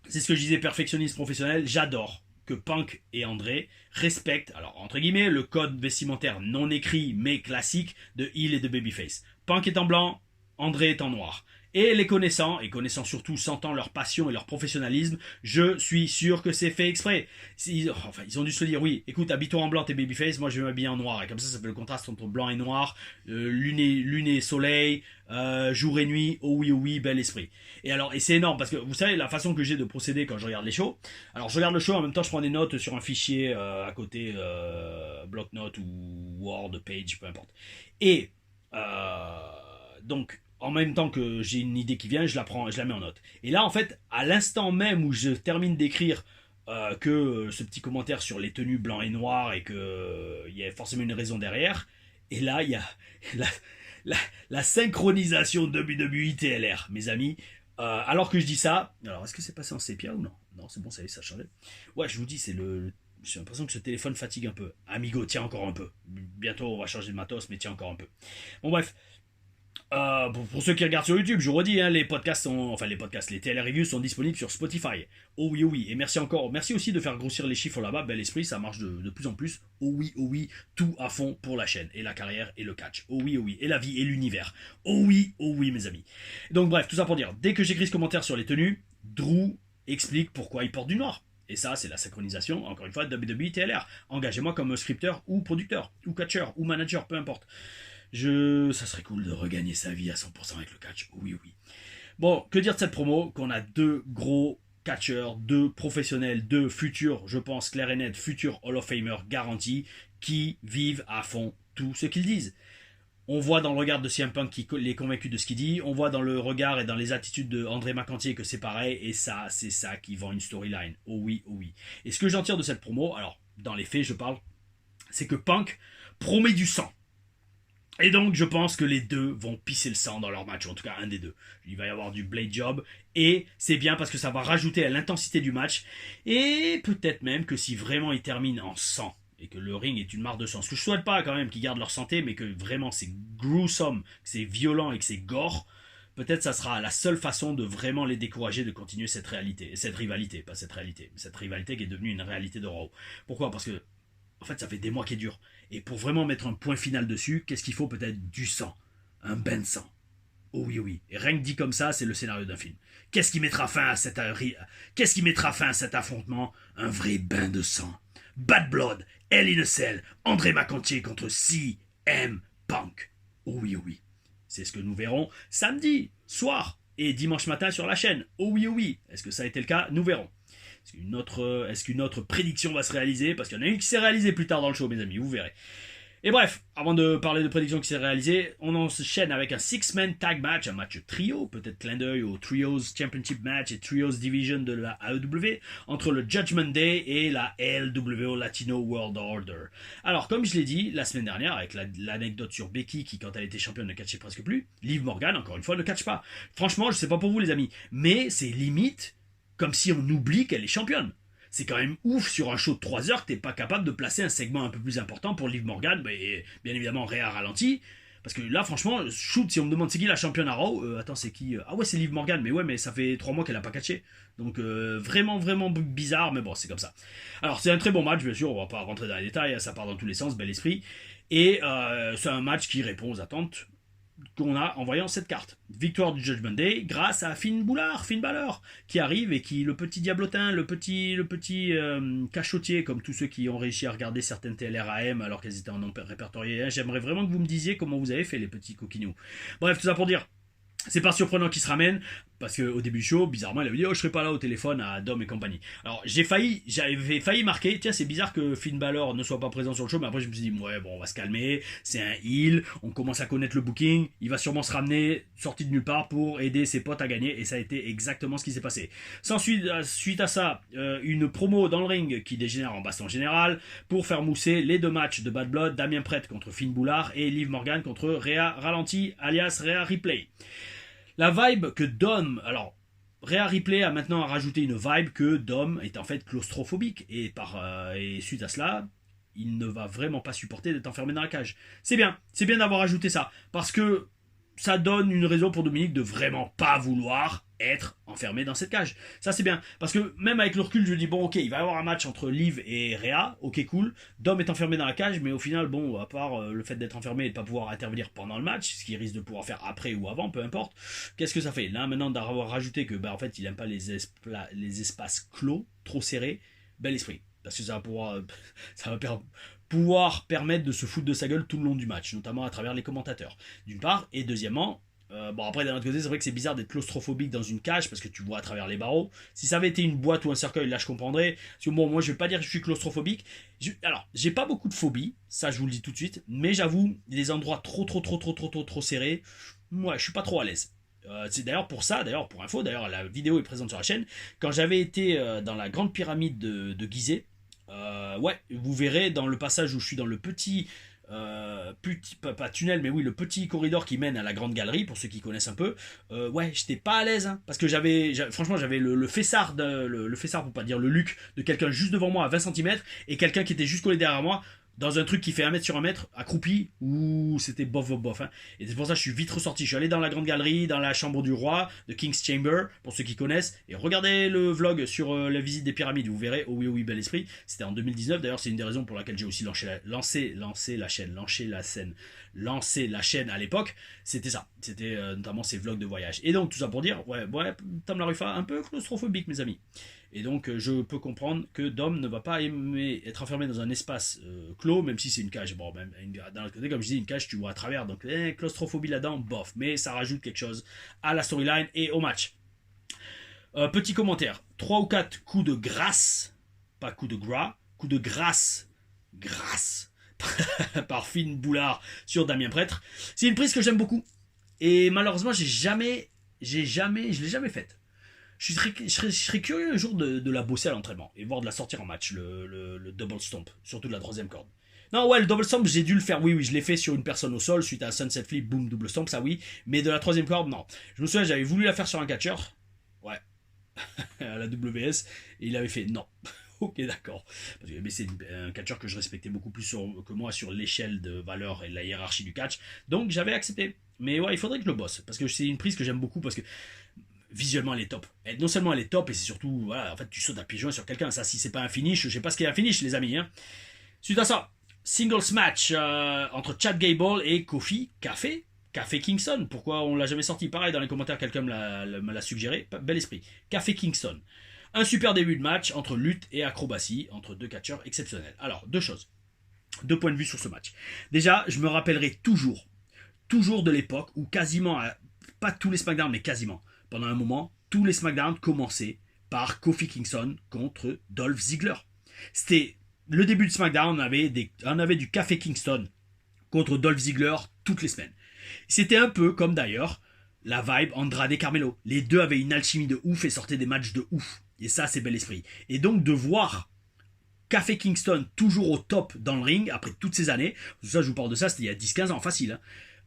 c'est ce que je disais, perfectionniste professionnel, j'adore que Punk et André respectent, alors entre guillemets, le code vestimentaire non écrit mais classique de heel et de babyface. Punk est en blanc, André est en noir. Et les connaissant, et connaissant surtout, sentant leur passion et leur professionnalisme, je suis sûr que c'est fait exprès. Ils ont dû se dire, oui, écoute, habille-toi en blanc, t'es babyface, moi je vais m'habiller en noir. Et comme ça fait le contraste entre blanc et noir, lune et soleil, jour et nuit, oh oui, bel esprit. Et c'est énorme, parce que vous savez, la façon que j'ai de procéder quand je regarde les shows, alors je regarde le show, en même temps je prends des notes sur un fichier à côté, bloc-notes ou Word, Page, peu importe. Et, donc, en même temps que j'ai une idée qui vient, je la mets en note. Et là, en fait, à l'instant même où je termine d'écrire que ce petit commentaire sur les tenues blanc et noir et qu'il y a forcément une raison derrière, et là, il y a la synchronisation WWE TLR, mes amis. Alors que je dis ça, alors est-ce que c'est passé en sépia ou non? Non, c'est bon, ça y est, ça a changé. Ouais, je vous dis, j'ai l'impression que ce téléphone fatigue un peu. Amigo, tiens encore un peu. Bientôt, on va changer de matos, mais tiens encore un peu. Bon, bref. Pour ceux qui regardent sur YouTube, je vous redis, hein, les TLR Reviews sont disponibles sur Spotify. Oh oui, et merci aussi de faire grossir les chiffres là-bas, bel esprit, ça marche de plus en plus. Oh oui, tout à fond pour la chaîne, et la carrière, et le catch. Oh oui, et la vie, et l'univers. Oh oui, mes amis. Donc bref, tout ça pour dire, dès que j'écris ce commentaire sur les tenues, Drew explique pourquoi il porte du noir. Et ça, c'est la synchronisation, encore une fois, WWE TLR. Engagez-moi comme scripteur, ou producteur, ou catcheur, ou manager, peu importe. Ça serait cool de regagner sa vie à 100% avec le catch. Oui. Bon, que dire de cette promo? Qu'on a deux gros catcheurs, deux professionnels, deux futurs, je pense, clair et net, futurs Hall of Famer garantis, qui vivent à fond tout ce qu'ils disent. On voit dans le regard de CM Punk qu'il est convaincu de ce qu'il dit, on voit dans le regard et dans les attitudes de André McIntyre que c'est pareil, et ça, c'est ça qui vend une storyline. Oh oui. Et ce que j'en tire de cette promo, alors, dans les faits, je parle, c'est que Punk promet du sang. Et donc, je pense que les deux vont pisser le sang dans leur match, ou en tout cas un des deux. Il va y avoir du blade job, et c'est bien parce que ça va rajouter à l'intensité du match, et peut-être même que si vraiment ils terminent en sang, et que le ring est une mare de sang, ce que je souhaite pas quand même qu'ils gardent leur santé, mais que vraiment c'est gruesome, que c'est violent et que c'est gore, peut-être ça sera la seule façon de vraiment les décourager de continuer cette rivalité qui est devenue une réalité de Raw. Pourquoi? Parce que en fait, ça fait des mois qu'il est dur. Et pour vraiment mettre un point final dessus, qu'est-ce qu'il faut? Peut-être du sang. Un bain de sang. Oh oui. Et rien que dit comme ça, c'est le scénario d'un film. Qu'est-ce qui mettra fin à cet affrontement? Un vrai bain de sang. Bad Blood, Hell in a Cell, André McIntyre contre CM Punk. Oh oui. C'est ce que nous verrons samedi soir et dimanche matin sur la chaîne. Oh oui. Est-ce que ça a été le cas? Nous verrons. Est-ce qu'une autre prédiction va se réaliser? Parce qu'il y en a une qui s'est réalisée plus tard dans le show, mes amis, vous verrez. Et bref, avant de parler de prédiction qui s'est réalisée, on enchaîne avec un 6-man tag match, un match trio, peut-être clin d'œil au Trios Championship match et Trios Division de la AEW, entre le Judgment Day et la LWO Latino World Order. Alors, comme je l'ai dit la semaine dernière, avec l'anecdote sur Becky qui, quand elle était championne, ne catchait presque plus, Liv Morgan, encore une fois, ne catch pas. Franchement, je sais pas pour vous les amis, mais c'est limite comme si on oublie qu'elle est championne. C'est quand même ouf sur un show de 3 heures que t'es pas capable de placer un segment un peu plus important pour Liv Morgan, mais bien évidemment Rhea ralenti. Parce que là, franchement, shoot, si on me demande c'est qui la championne à Raw, attends, c'est qui? Ah ouais, c'est Liv Morgan, mais ça fait 3 mois qu'elle a pas catché. Donc vraiment bizarre, mais bon, c'est comme ça. Alors, c'est un très bon match, bien sûr, on va pas rentrer dans les détails, ça part dans tous les sens, bel esprit. Et c'est un match qui répond aux attentes qu'on a en voyant cette carte. Victoire du Judgment Day grâce à Finn Balor, qui arrive et qui, le petit diablotin, le petit cachotier, comme tous ceux qui ont réussi à regarder certaines TLR-AM alors qu'elles étaient en non répertoriées. J'aimerais vraiment que vous me disiez comment vous avez fait les petits coquinous. Bref, tout ça pour dire, c'est pas surprenant qu'il se ramène. Parce qu'au début du show, bizarrement, il avait dit oh je serai pas là au téléphone à Dom et compagnie. Alors j'avais failli marquer, tiens c'est bizarre que Finn Balor ne soit pas présent sur le show, mais après je me suis dit ouais bon on va se calmer, c'est un heel, on commence à connaître le booking, il va sûrement se ramener sorti de nulle part pour aider ses potes à gagner, et ça a été exactement ce qui s'est passé. Suite à ça, une promo dans le ring qui dégénère en baston général pour faire mousser les deux matchs de Bad Blood, Damien Priest contre Finn Balor et Liv Morgan contre Rhea Ralenti alias Rhea Ripley. La vibe que Dom... Alors, Rhea Ripley a maintenant rajouté une vibe que Dom est en fait claustrophobique. Et suite à cela, il ne va vraiment pas supporter d'être enfermé dans la cage. C'est bien d'avoir ajouté ça. Parce que ça donne une raison pour Dominique de vraiment pas vouloir être enfermé dans cette cage. Ça c'est bien. Parce que même avec le recul, je dis bon ok, il va y avoir un match entre Liv et Rhea, ok cool. Dom est enfermé dans la cage, mais au final, bon, à part le fait d'être enfermé et de pas pouvoir intervenir pendant le match, ce qu'il risque de pouvoir faire après ou avant, peu importe, qu'est-ce que ça fait? Là maintenant d'avoir rajouté que en fait il aime pas les espaces clos, trop serrés, bel esprit. Parce que ça va pouvoir permettre de se foutre de sa gueule tout le long du match, notamment à travers les commentateurs, d'une part, et deuxièmement, bon après d'un autre côté c'est vrai que c'est bizarre d'être claustrophobique dans une cage parce que tu vois à travers les barreaux. Si ça avait été une boîte ou un cercueil, là je comprendrais, parce que bon moi je vais pas dire que je suis claustrophobique, alors j'ai pas beaucoup de phobie, ça je vous le dis tout de suite, mais j'avoue les endroits trop serrés, moi je suis pas trop à l'aise. C'est d'ailleurs pour ça, pour info, la vidéo est présente sur la chaîne, quand j'avais été dans la grande pyramide de Gizeh, ouais, vous verrez dans le passage où je suis dans le petit, pas tunnel, mais oui, le petit corridor qui mène à la grande galerie, pour ceux qui connaissent un peu, ouais, j'étais pas à l'aise, hein, parce que franchement, j'avais le fessard, le fessard, pour pas dire le luc, de quelqu'un juste devant moi à 20 cm, et quelqu'un qui était juste collé derrière moi, dans un truc qui fait 1 mètre sur 1 mètre, accroupi, où c'était bof. Hein. Et c'est pour ça que je suis vite ressorti. Je suis allé dans la grande galerie, dans la chambre du roi, de King's Chamber, pour ceux qui connaissent. Et regardez le vlog sur la visite des pyramides, vous verrez. Oh oui, bel esprit. C'était en 2019. D'ailleurs, c'est une des raisons pour laquelle j'ai aussi lancé la chaîne à l'époque. C'était ça. C'était notamment ces vlogs de voyage. Et donc, tout ça pour dire, ouais, Tom Larufa, un peu claustrophobique, mes amis. Et donc je peux comprendre que Dom ne va pas aimer être enfermé dans un espace clos, même si c'est une cage. Bon, même d'un autre côté, comme je dis, une cage, tu vois à travers. Donc claustrophobie là-dedans, bof. Mais ça rajoute quelque chose à la storyline et au match. Petit commentaire. 3 ou 4 coups de grâce, pas coups de gras, coups de grâce par Finn Balor sur Damien Priest. C'est une prise que j'aime beaucoup. Et malheureusement, je l'ai jamais faite. Je serais curieux un jour de la bosser à l'entraînement et voir de la sortir en match, le double stomp, surtout de la troisième corde. Non, ouais, le double stomp, j'ai dû le faire, oui, je l'ai fait sur une personne au sol, suite à un sunset flip, boom, double stomp, ça oui, mais de la troisième corde, non. Je me souviens, j'avais voulu la faire sur un catcheur, ouais, à la WS, et il avait fait non. Ok, d'accord. Mais c'est un catcheur que je respectais beaucoup plus que moi sur l'échelle de valeur et de la hiérarchie du catch, donc j'avais accepté. Mais ouais, il faudrait que je le bosse, parce que c'est une prise que j'aime beaucoup, parce que visuellement elle est top. Et non seulement elle est top, et c'est surtout, voilà, en fait tu sautes à pieds joints sur quelqu'un. Ça, si c'est pas un finish, je sais pas ce qu'est un finish, les amis. Hein. Suite à ça, singles match entre Chad Gable et Kofi Café Kingston. Pourquoi on l'a jamais sorti? Pareil, dans les commentaires, quelqu'un me l'a suggéré. Bel esprit. Café Kingston. Un super début de match entre lutte et acrobatie, entre deux catcheurs exceptionnels. Alors, deux choses. 2 points de vue sur ce match. Déjà, je me rappellerai toujours de l'époque où quasiment, pas tous les SmackDown, mais quasiment, pendant un moment, tous les SmackDown commençaient par Kofi Kingston contre Dolph Ziggler. C'était le début de SmackDown, on avait du Café Kingston contre Dolph Ziggler toutes les semaines. C'était un peu comme d'ailleurs la vibe Andrade Carmelo. Les deux avaient une alchimie de ouf et sortaient des matchs de ouf. Et ça, c'est bel esprit. Et donc de voir Café Kingston toujours au top dans le ring après toutes ces années, ça je vous parle de ça, c'était il y a 10-15 ans, facile,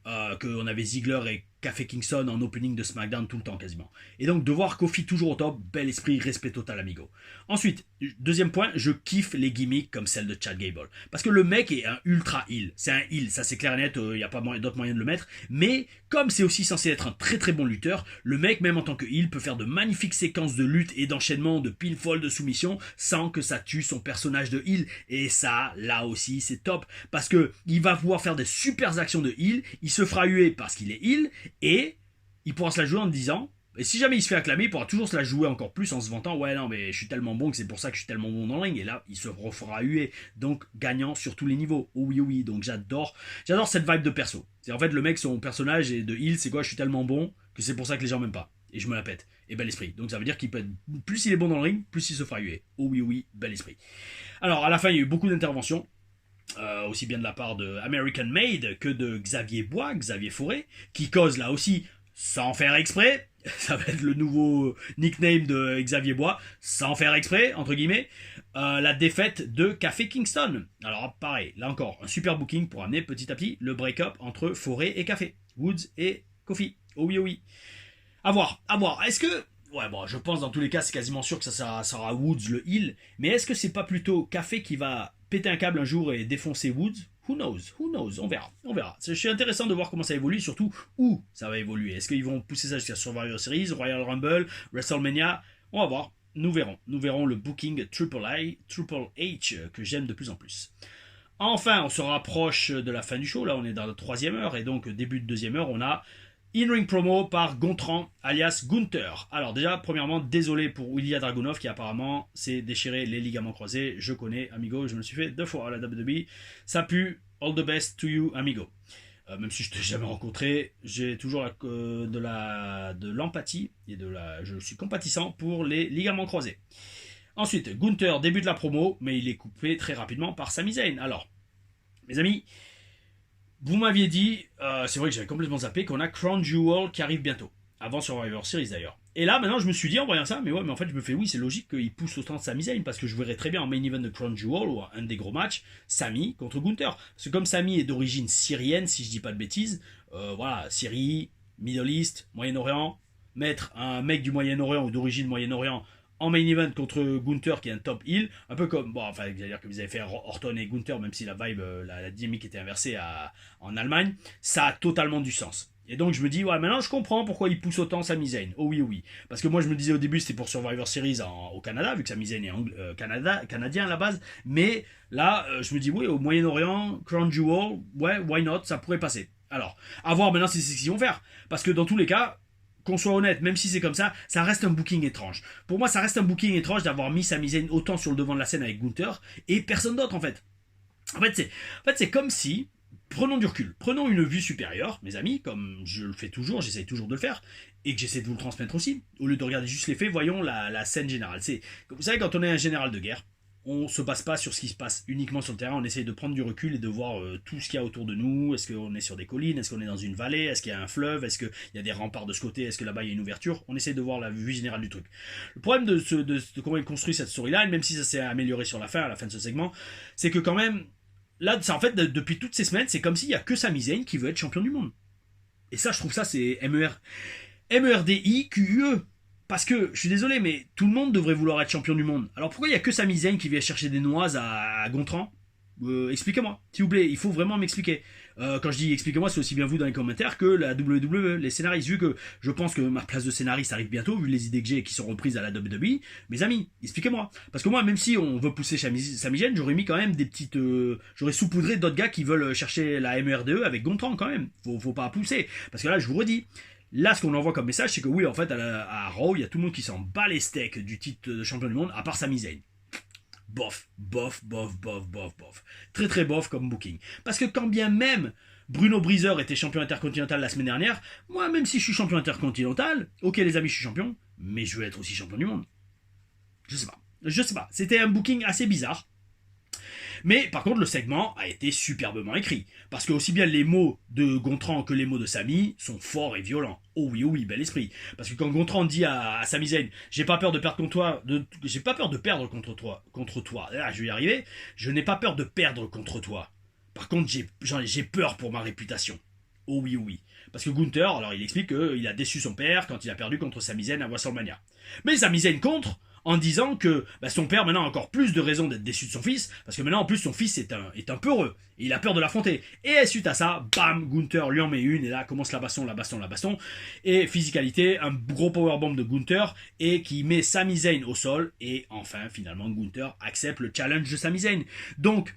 hein, qu'on avait Ziggler et Café Kingston en opening de SmackDown tout le temps quasiment. Et donc de voir Kofi toujours au top, bel esprit, respect total amigo. Ensuite, deuxième point, je kiffe les gimmicks comme celle de Chad Gable. Parce que le mec est un ultra heel. C'est un heel, ça c'est clair et net, il n'y a pas d'autre moyen de le mettre. Mais comme c'est aussi censé être un très très bon lutteur, le mec même en tant que heel peut faire de magnifiques séquences de lutte et d'enchaînement, de pinfall, de soumission, sans que ça tue son personnage de heel. Et ça, là aussi, c'est top. Parce que il va pouvoir faire des super actions de heel, il se fera huer parce qu'il est heel, et il pourra se la jouer en disant, et si jamais il se fait acclamer, il pourra toujours se la jouer encore plus en se vantant, ouais non mais je suis tellement bon que c'est pour ça que je suis tellement bon dans le ring, et là il se refera huer, donc gagnant sur tous les niveaux. Oh oui, donc j'adore cette vibe de perso. C'est en fait le mec, son personnage est de heel, c'est quoi, je suis tellement bon que c'est pour ça que les gens m'aiment pas. Et je me la pète. Et bel esprit. Donc ça veut dire qu'il peut être, plus il est bon dans le ring, plus il se fera huer. Oh oui, oui, bel esprit. Alors à la fin, il y a eu beaucoup d'interventions. Aussi bien de la part de American Made que de Xavier Bois, Xavier Fauré, qui cause là aussi sans faire exprès. Ça va être le nouveau nickname de Xavier Bois, sans faire exprès, entre guillemets, la défaite de Café Kingston. Alors pareil, là encore, un super booking pour amener petit à petit le break-up entre Fauré et Café, Woods et Kofi. Oh oui, oh oui. À voir, à voir. Est-ce que... Ouais, bon, je pense dans tous les cas, c'est quasiment sûr que ça sera Woods le heel, mais est-ce que c'est pas plutôt Café qui va péter un câble un jour et défoncer Woods? Who knows? Who knows? On verra. On verra. Je suis intéressant de voir comment ça évolue, surtout où ça va évoluer. Est-ce qu'ils vont pousser ça jusqu'à Survivor Series, Royal Rumble, WrestleMania? On va voir. Nous verrons. Nous verrons le booking Triple H que j'aime de plus en plus. Enfin, on se rapproche de la fin du show. Là, on est dans la 3e heure et donc début de 2e heure, on a in-ring promo par Gontran, alias Gunther. Alors déjà, premièrement, désolé pour Ilya Dragunov qui apparemment s'est déchiré les ligaments croisés. Je connais, amigo, je me le suis fait 2 fois à la WWE. Ça pue, all the best to you, amigo. Même si je ne t'ai jamais rencontré, j'ai toujours de l'empathie et je suis compatissant pour les ligaments croisés. Ensuite, Gunther débute la promo, mais il est coupé très rapidement par Sami Zayn. Alors, mes amis, vous m'aviez dit, c'est vrai que j'avais complètement zappé, qu'on a Crown Jewel qui arrive bientôt. Avant Survivor Series d'ailleurs. Et là, maintenant, je me suis dit en voyant ça, mais en fait, je me fais, oui, c'est logique qu'il pousse autant de Sami Zayn, parce que je verrais très bien en main event de Crown Jewel, ou un des gros matchs, Sami contre Gunther. Parce que comme Sami est d'origine syrienne, si je dis pas de bêtises, voilà, Syrie, Middle East, Moyen-Orient, mettre un mec du Moyen-Orient ou d'origine Moyen-Orient en main event contre Gunther qui est un top heel, un peu comme, c'est-à-dire que vous avez fait Orton et Gunther, même si la vibe, la dynamique était inversée en Allemagne, ça a totalement du sens. Et donc je me dis, ouais, maintenant je comprends pourquoi il pousse autant Sami Zayn. Oh oui, oh oui. Parce que moi je me disais au début c'était pour Survivor Series au Canada, vu que Sami Zayn est canadien à la base. Mais là, je me dis, oui, au Moyen-Orient, Crown Jewel, ouais, why not, ça pourrait passer. Alors, à voir maintenant si c'est ce qu'ils vont faire. Parce que dans tous les cas, qu'on soit honnête, même si c'est comme ça reste un booking étrange. Pour moi, ça reste un booking étrange d'avoir mis Sami Zayn autant sur le devant de la scène avec Gunther et personne d'autre en fait. En fait, c'est comme si, prenons du recul, prenons une vue supérieure, mes amis, comme je le fais toujours, j'essaye toujours de le faire, et que j'essaie de vous le transmettre aussi. Au lieu de regarder juste les faits, voyons la scène générale. Vous savez, quand on est un général de guerre, on se base pas sur ce qui se passe uniquement sur le terrain, on essaye de prendre du recul et de voir tout ce qu'il y a autour de nous. Est-ce qu'on est sur des collines, est-ce qu'on est dans une vallée, est-ce qu'il y a un fleuve, est-ce qu'il y a des remparts de ce côté, est-ce que là-bas il y a une ouverture. On essaye de voir la vue générale du truc. Le problème de comment il construit cette storyline, même si ça s'est amélioré sur la fin, à la fin de ce segment, c'est que quand même, là, en fait, depuis toutes ces semaines, c'est comme s'il n'y a que Sami Zayn qui veut être champion du monde. Et ça, je trouve ça, c'est MERDIQUE. Parce que, je suis désolé, mais tout le monde devrait vouloir être champion du monde. Alors pourquoi il n'y a que Sami Zayn qui vient chercher des noises à Gontran? Expliquez-moi, s'il vous plaît, il faut vraiment m'expliquer. Quand je dis expliquez-moi, c'est aussi bien vous dans les commentaires que la WWE, les scénaristes. Vu que je pense que ma place de scénariste arrive bientôt, vu les idées que j'ai qui sont reprises à la WWE, mes amis, expliquez-moi. Parce que moi, même si on veut pousser Sami Zayn, j'aurais mis quand même des petites... j'aurais saupoudré d'autres gars qui veulent chercher la MERDE avec Gontran quand même. Faut pas pousser. Parce que là, je vous redis... Là, ce qu'on envoie comme message, c'est que oui, en fait, à Raw, il y a tout le monde qui s'en bat les steaks du titre de champion du monde, à part Sami Zayn. Bof. Très très bof comme booking. Parce que quand bien même Bruno Breezer était champion intercontinental la semaine dernière, moi, même si je suis champion intercontinental, ok les amis, je suis champion, mais je veux être aussi champion du monde. Je sais pas. C'était un booking assez bizarre. Mais par contre, le segment a été superbement écrit. Parce que aussi bien les mots de Gontran que les mots de Sami sont forts et violents. Oh oui, bel esprit. Parce que quand Gontran dit à Sami Zayn, j'ai pas peur de perdre contre toi, j'ai pas peur de perdre contre toi. Là, je vais y arriver. Je n'ai pas peur de perdre contre toi. Par contre, j'ai peur pour ma réputation. Oh oui. Parce que Gunther, alors il explique qu'il a déçu son père quand il a perdu contre Sami Zayn à WrestleMania. Mais Sami Zayn contre en disant que son père maintenant a encore plus de raisons d'être déçu de son fils, parce que maintenant en plus son fils est un peureux, et il a peur de l'affronter. Et suite à ça, bam, Gunther lui en met une, et là commence la baston, et physicalité, un gros powerbomb de Gunther, et qui met Sami Zayn au sol, et enfin finalement Gunther accepte le challenge de Sami Zayn. Donc,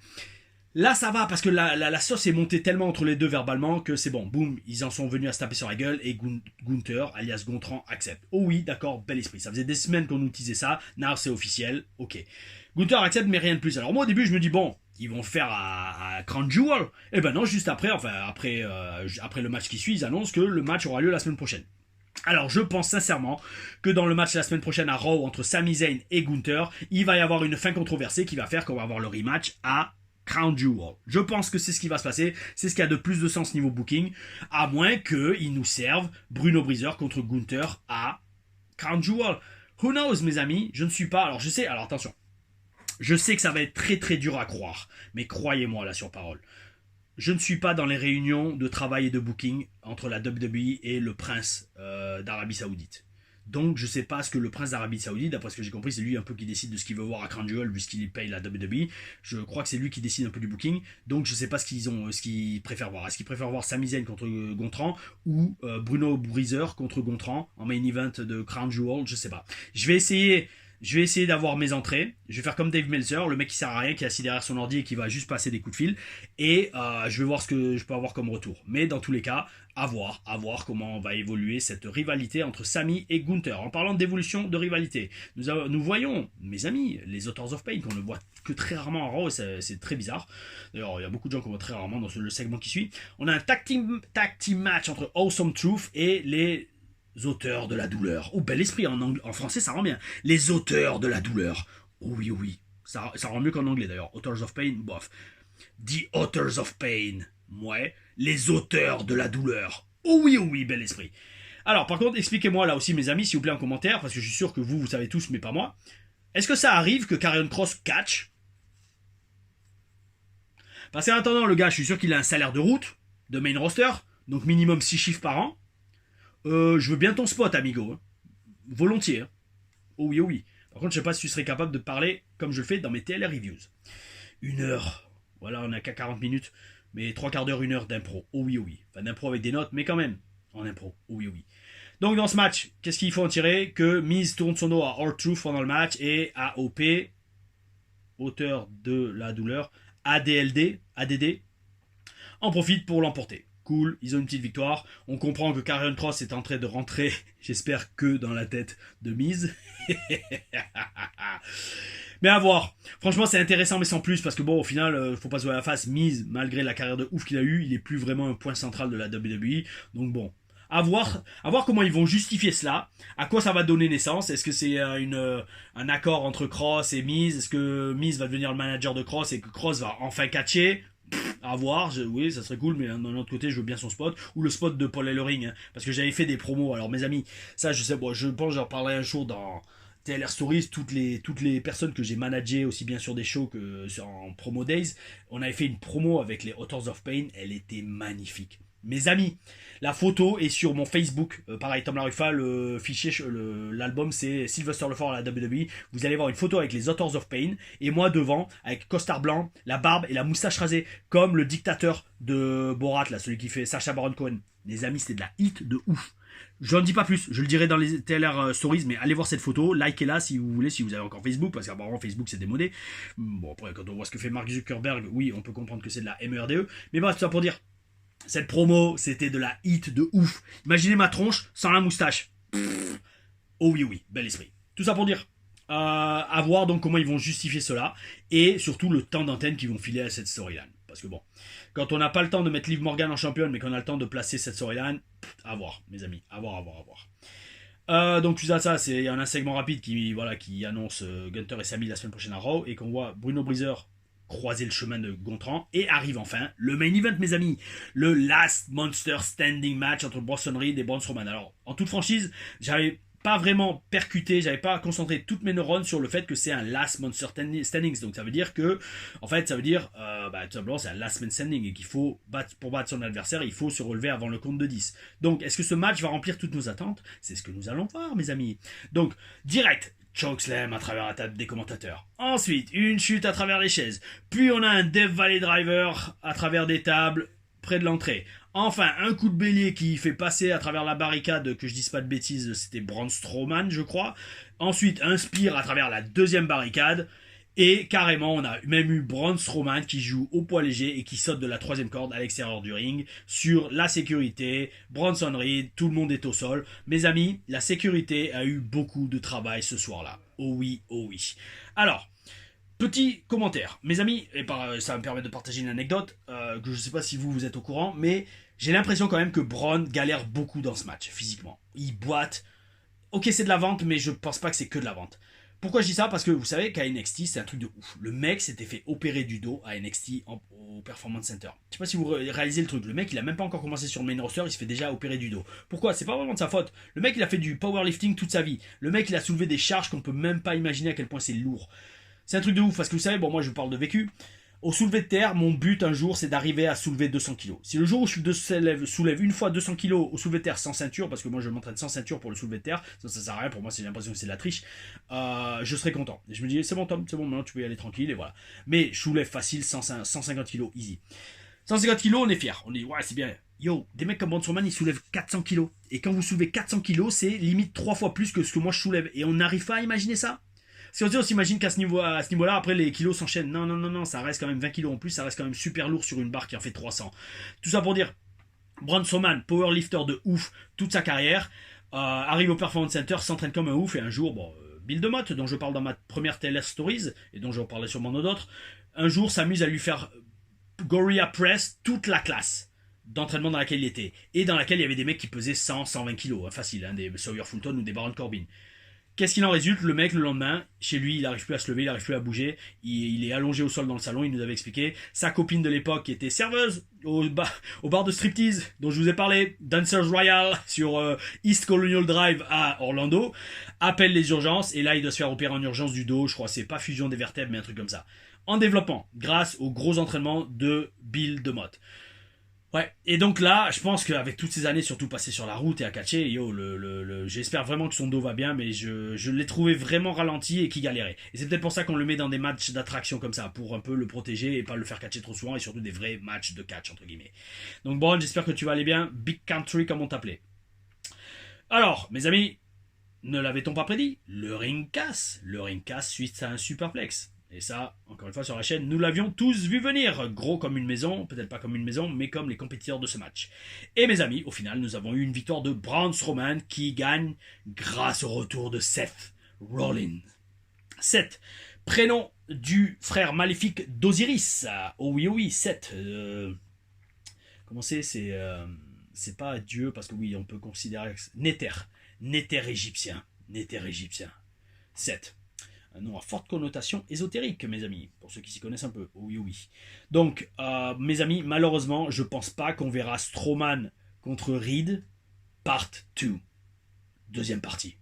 là ça va parce que la sauce est montée tellement entre les deux verbalement que c'est bon, boum, ils en sont venus à se taper sur la gueule et Gunther, alias Gontran, accepte. Oh oui, d'accord, bel esprit. Ça faisait des semaines qu'on utilisait ça, now c'est officiel, ok. Gunther accepte mais rien de plus. Alors moi au début je me dis bon, ils vont faire à Crown Jewel. Et ben non, juste après, après le match qui suit, ils annoncent que le match aura lieu la semaine prochaine. Alors, je pense sincèrement que dans le match la semaine prochaine à Raw entre Sami Zayn et Gunther, il va y avoir une fin controversée qui va faire qu'on va avoir le rematch à Crown Jewel. Je pense que c'est ce qui va se passer. C'est ce qui a de plus de sens niveau booking. À moins qu'ils nous servent Bruno Breezer contre Gunther à Crown Jewel. Who knows, mes amis? Je ne suis pas. Alors, je sais. Alors, attention. Je sais que ça va être très très dur à croire. Mais croyez-moi là sur parole. Je ne suis pas dans les réunions de travail et de booking entre la WWE et le prince d'Arabie Saoudite. Donc je ne sais pas ce que le prince d'Arabie Saoudite, d'après ce que j'ai compris, c'est lui un peu qui décide de ce qu'il veut voir à Crown Jewel puisqu'il paye la WWE. Je crois que c'est lui qui décide un peu du booking. Donc je ne sais pas ce qu'ils préfèrent voir. Est-ce qu'ils préfèrent voir Sami Zayn contre Gontran ou Bruno Breezer contre Gontran en main event de Crown Jewel? Je ne sais pas. Je vais essayer d'avoir mes entrées. Je vais faire comme Dave Meltzer, le mec qui sert à rien, qui est assis derrière son ordi et qui va juste passer des coups de fil. Et je vais voir ce que je peux avoir comme retour. Mais dans tous les cas, à voir comment va évoluer cette rivalité entre Sami et Gunther. En parlant d'évolution de rivalité, nous voyons, mes amis, les Authors of Pain, qu'on ne voit que très rarement en Raw, et c'est très bizarre. D'ailleurs, il y a beaucoup de gens qu'on voit très rarement dans le segment qui suit. On a un tag team match entre Awesome Truth et les auteurs de la douleur. Oh, bel esprit, en français ça rend bien. Les auteurs de la douleur. Oh oui, oh oui. Ça rend mieux qu'en anglais d'ailleurs. Authors of Pain, bof. The Authors of Pain. Ouais. Les auteurs de la douleur. Oh oui, bel esprit. Alors, par contre, expliquez-moi là aussi, mes amis, s'il vous plaît, en commentaire, parce que je suis sûr que vous savez tous, mais pas moi. Est-ce que ça arrive que Karrion Kross catch? Parce qu'en attendant, le gars, je suis sûr qu'il a un salaire de route, de main roster, donc minimum 6 chiffres par an. Je veux bien ton spot, amigo. Hein. Volontiers. Hein. Oh oui, oh oui. Par contre, je sais pas si tu serais capable de parler comme je le fais dans mes TLR Reviews. 1 heure. Voilà, on n'a qu'à 40 minutes. Mais 3/4 d'heure, 1 heure d'impro. Oh oui, oh oui. Enfin, d'impro avec des notes, mais quand même. En impro. Oh oui, oh oui. Donc, dans ce match, qu'est-ce qu'il faut en tirer? Que Miz tourne son dos à R-Truth pendant le match et AOP, auteur de la douleur, ADD, en profite pour l'emporter. Cool, ils ont une petite victoire. On comprend que Karrion Kross est en train de rentrer, j'espère que dans la tête de Miz. Mais à voir. Franchement, c'est intéressant, mais sans plus, parce que bon, au final, faut pas se voir la face. Miz, malgré la carrière de ouf qu'il a eu, il est plus vraiment un point central de la WWE. Donc bon, à voir comment ils vont justifier cela, à quoi ça va donner naissance. Est-ce que c'est un accord entre Kross et Miz? Est-ce que Miz va devenir le manager de Kross et que Kross va enfin catcher? À voir, oui, ça serait cool, mais d'un autre côté, je veux bien son spot, ou le spot de Paul Ellering, hein, parce que j'avais fait des promos. Alors, mes amis, ça, je sais, bon, je pense que j'en parlerai un jour dans TLR Stories. Toutes les personnes que j'ai managées, aussi bien sur des shows que en promo days, on avait fait une promo avec les Authors of Pain, elle était magnifique. Mes amis, la photo est sur mon Facebook. Pareil, Tom Laruffa, le fichier, l'album c'est Sylvester Lefort à la WWE. Vous allez voir une photo avec les Authors of Pain et moi devant avec costard blanc, la barbe et la moustache rasée comme le dictateur de Borat là, celui qui fait Sacha Baron Cohen. Les amis, c'était de la hit de ouf. Je n'en dis pas plus, je le dirai dans les TLR Stories, mais allez voir cette photo, likez-la si vous voulez, si vous avez encore Facebook, parce qu'apparemment Facebook c'est démodé. Bon, après, quand on voit ce que fait Mark Zuckerberg, oui, on peut comprendre que c'est de la MERDE. Mais bref, tout ça pour dire, cette promo, c'était de la hit de ouf. Imaginez ma tronche sans la moustache. Oh oui, bel esprit. Tout ça pour dire, à voir donc comment ils vont justifier cela, et surtout le temps d'antenne qu'ils vont filer à cette storyline. Parce que bon, quand on n'a pas le temps de mettre Liv Morgan en championne, mais qu'on a le temps de placer cette storyline, à voir, mes amis, à voir. Donc tout ça, c'est un segment rapide qui annonce Gunther et Sami la semaine prochaine à Raw, et qu'on voit Bruno Breezer croiser le chemin de Gontran, et arrive enfin le main event, mes amis, le Last Monster Standing match entre Bronson Reed et Braun Strowman. Alors, en toute franchise, j'avais pas vraiment percuté, j'avais pas concentré toutes mes neurones sur le fait que c'est un Last Monster Standing. Donc ça veut dire que, en fait, tout simplement, c'est un Last Man Standing et qu'il faut pour battre son adversaire, il faut se relever avant le compte de 10. Donc, est-ce que ce match va remplir toutes nos attentes? C'est ce que nous allons voir, mes amis. Donc, direct, chokeslam à travers la table des commentateurs. Ensuite, une chute à travers les chaises. Puis on a un Death Valley Driver à travers des tables près de l'entrée. Enfin, un coup de bélier qui fait passer à travers la barricade, que je dise pas de bêtises, c'était Braun Strowman, je crois. Ensuite, un spear à travers la deuxième barricade. Et carrément, on a même eu Braun Strowman qui joue au poids léger et qui saute de la troisième corde à l'extérieur du ring sur la sécurité. Bronson Reed, tout le monde est au sol. Mes amis, la sécurité a eu beaucoup de travail ce soir-là. Oh oui. Alors, Petit commentaire, mes amis, et ça va me permettre de partager une anecdote, que je ne sais pas si vous êtes au courant, mais j'ai l'impression quand même que Braun galère beaucoup dans ce match, physiquement. Il boite. Ok, c'est de la vente, mais je pense pas que c'est que de la vente. Pourquoi je dis ça? Parce que vous savez qu'à NXT, c'est un truc de ouf. Le mec s'était fait opérer du dos à NXT au Performance Center. Je sais pas si vous réalisez le truc. Le mec, il a même pas encore commencé sur le main roster, il se fait déjà opérer du dos. Pourquoi? C'est pas vraiment de sa faute. Le mec, il a fait du powerlifting toute sa vie. Le mec, il a soulevé des charges qu'on peut même pas imaginer à quel point c'est lourd. C'est un truc de ouf, parce que vous savez, bon, moi je vous parle de vécu. Au soulevé de terre, mon but un jour, c'est d'arriver à soulever 200 kg. Si le jour où je soulève une fois 200 kg au soulevé de terre sans ceinture, parce que moi je m'entraîne sans ceinture pour le soulevé de terre, ça sert à rien, pour moi j'ai l'impression que c'est de la triche, je serai content. Et je me dis, c'est bon Tom, c'est bon, maintenant tu peux y aller tranquille, et voilà. Mais je soulève facile 150 kg, easy. 150 kg, on est fiers. On dit, ouais, c'est bien. Yo, des mecs comme Braun Strowman, ils soulèvent 400 kg. Et quand vous soulevez 400 kg, c'est limite 3 fois plus que ce que moi je soulève. Et on n'arrive pas à imaginer ça. Si on s'imagine qu'à ce niveau-là, après les kilos s'enchaînent. Non, non, non, non, ça reste quand même 20 kilos en plus, ça reste quand même super lourd sur une barre qui en fait 300. Tout ça pour dire, Braun Strowman, powerlifter de ouf toute sa carrière, arrive au Performance Center, s'entraîne comme un ouf, et un jour, bon, Bill DeMott, dont je parle dans ma première Taylor Stories, et dont je reparlerai sûrement d'autres, un jour s'amuse à lui faire Gorilla Press toute la classe d'entraînement dans laquelle il était, et dans laquelle il y avait des mecs qui pesaient 100, 120 kilos, hein, facile, hein, des Sawyer Fulton ou des Baron Corbin. Qu'est-ce qu'il en résulte? Le mec, le lendemain, chez lui, il n'arrive plus à se lever, il n'arrive plus à bouger. Il est allongé au sol dans le salon, il nous avait expliqué. Sa copine de l'époque, qui était serveuse au bar de striptease, dont je vous ai parlé, Dancers Royale, sur East Colonial Drive à Orlando, appelle les urgences, et là, il doit se faire opérer en urgence du dos. Je crois que c'est pas fusion des vertèbres, mais un truc comme ça. En développement, grâce aux gros entraînements de Bill DeMott. Ouais, et donc là, je pense qu'avec toutes ces années, surtout passées sur la route et à catcher, j'espère vraiment que son dos va bien, mais je l'ai trouvé vraiment ralenti et qu'il galérait. Et c'est peut-être pour ça qu'on le met dans des matchs d'attraction comme ça, pour un peu le protéger et pas le faire catcher trop souvent, et surtout des vrais matchs de catch, entre guillemets. Donc Braun, j'espère que tu vas aller bien. Big Country, comme on t'appelait. Alors, mes amis, ne l'avait-on pas prédit? Le ring casse suite à un superplex. Et ça, encore une fois sur la chaîne, nous l'avions tous vu venir. Gros comme une maison, peut-être pas comme une maison, mais comme les compétiteurs de ce match. Et mes amis, au final, nous avons eu une victoire de Braun Strowman qui gagne grâce au retour de Seth Rollins. Seth, prénom du frère maléfique d'Osiris. Oh oui, oh oui, Seth. Comment c'est pas Dieu, parce que oui, on peut considérer... Néther égyptien. Seth. Un nom à forte connotation ésotérique, mes amis, pour ceux qui s'y connaissent un peu. Oui, oui. Donc, mes amis, malheureusement, je pense pas qu'on verra Strowman contre Reed, part 2. Deuxième partie.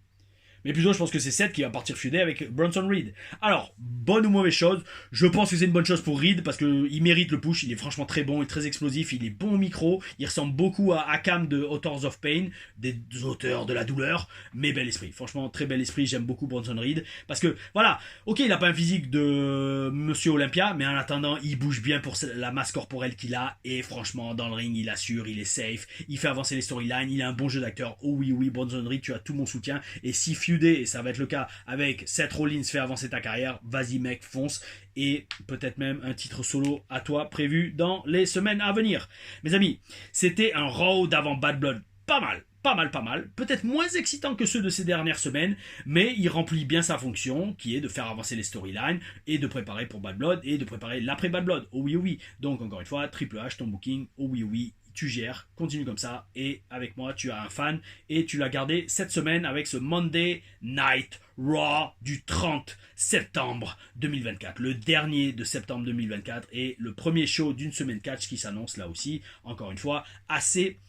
Mais plutôt, je pense que c'est Seth qui va partir feuder avec Bronson Reed. Alors, bonne ou mauvaise chose, je pense que c'est une bonne chose pour Reed, parce qu'il mérite le push, il est franchement très bon et très explosif, il est bon au micro, il ressemble beaucoup à Akam de Authors of Pain, des auteurs de la douleur, mais bel esprit. Franchement, très bel esprit, j'aime beaucoup Bronson Reed, parce que, voilà, ok, il n'a pas un physique de Monsieur Olympia, mais en attendant, il bouge bien pour la masse corporelle qu'il a, et franchement, dans le ring, il assure, il est safe, il fait avancer les storylines, il a un bon jeu d'acteur. Oh oui, oui, Bronson Reed, tu as tout mon soutien, et si et ça va être le cas avec Seth Rollins fait avancer ta carrière, vas-y mec, fonce, et peut-être même un titre solo à toi prévu dans les semaines à venir. Mes amis, c'était un Raw d'avant Bad Blood pas mal, peut-être moins excitant que ceux de ces dernières semaines, mais il remplit bien sa fonction, qui est de faire avancer les storylines, et de préparer pour Bad Blood, et de préparer l'après Bad Blood. Oh oui, oh oui. Donc encore une fois, Triple H, ton booking, oh oui, oh oui. Tu gères, continue comme ça, et avec moi tu as un fan, et tu l'as gardé cette semaine avec ce Monday Night Raw du 30 septembre 2024, le dernier de septembre 2024, et le premier show d'une semaine catch qui s'annonce là aussi, encore une fois, assez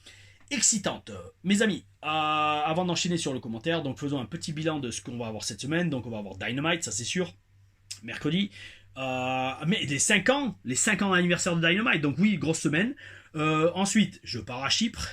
excitante. Mes amis, avant d'enchaîner sur le commentaire, donc faisons un petit bilan de ce qu'on va avoir cette semaine. Donc on va avoir Dynamite, ça c'est sûr, mercredi, mais les 5 ans d'anniversaire de Dynamite, donc oui, grosse semaine. Ensuite, je pars à Chypre